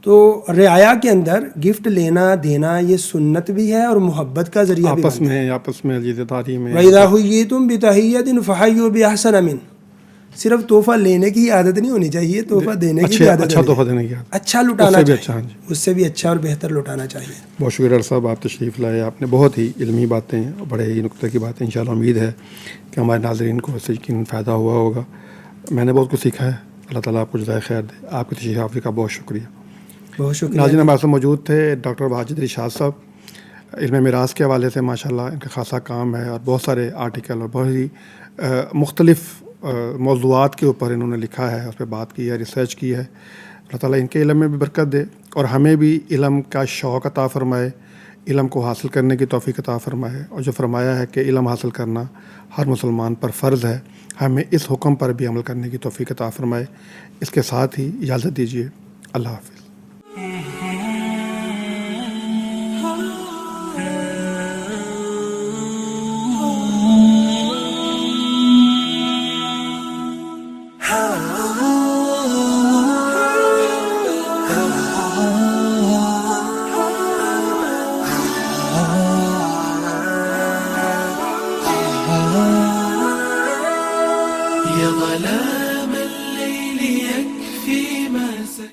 تو رعایا کے اندر گفٹ لینا دینا یہ سنت بھی ہے اور محبت کا ذریعہ بھی آپس میں عزیزداری میں. وَإِذَا حُيِّيتُم بِتَحِيَّةٍ فَحَيُّوا بِأَحْسَنَ مِنْهَا. صرف تحفہ لینے کی عادت نہیں ہونی چاہیے, تحفہ دینے کی بھی عادت اچھا تحفہ دینے کی عادت, اچھا لٹانا چاہیے, اچھا. اس سے بھی اچھا اور بہتر لٹانا چاہیے. بہت شکریہ ڈاکٹر صاحب, آپ تشریف لائے. آپ نے بہت ہی علمی باتیں, بڑے ہی نکتے کی باتیں. انشاءاللہ امید ہے کہ ہمارے ناظرین کو اس سے یقیناً فائدہ ہوا ہوگا. میں نے بہت کچھ سیکھا ہے. اللہ تعالیٰ آپ کو جزائے خیر دے. آپ کی تشریف آوری کا بہت شکریہ. بہت شکریہ. ناظرین ہمارے ساتھ موجود تھے ڈاکٹر واجد ارشاد صاحب. علم میراث کے حوالے سے ماشاءاللہ ان کا خاصا کام ہے اور بہت سارے آرٹیکل اور بہت ہی مختلف موضوعات کے اوپر انہوں نے لکھا ہے, اس پہ بات کی ہے, ریسرچ کی ہے. اللہ تعالیٰ ان کے علم میں بھی برکت دے اور ہمیں بھی علم کا شوق عطا فرمائے, علم کو حاصل کرنے کی توفیق عطا فرمائے. اور جو فرمایا ہے کہ علم حاصل کرنا ہر مسلمان پر فرض ہے, ہمیں اس حکم پر بھی عمل کرنے کی توفیق عطا فرمائے. اس کے ساتھ ہی اجازت دیجیے. اللہ حافظ. يا ظلام الليل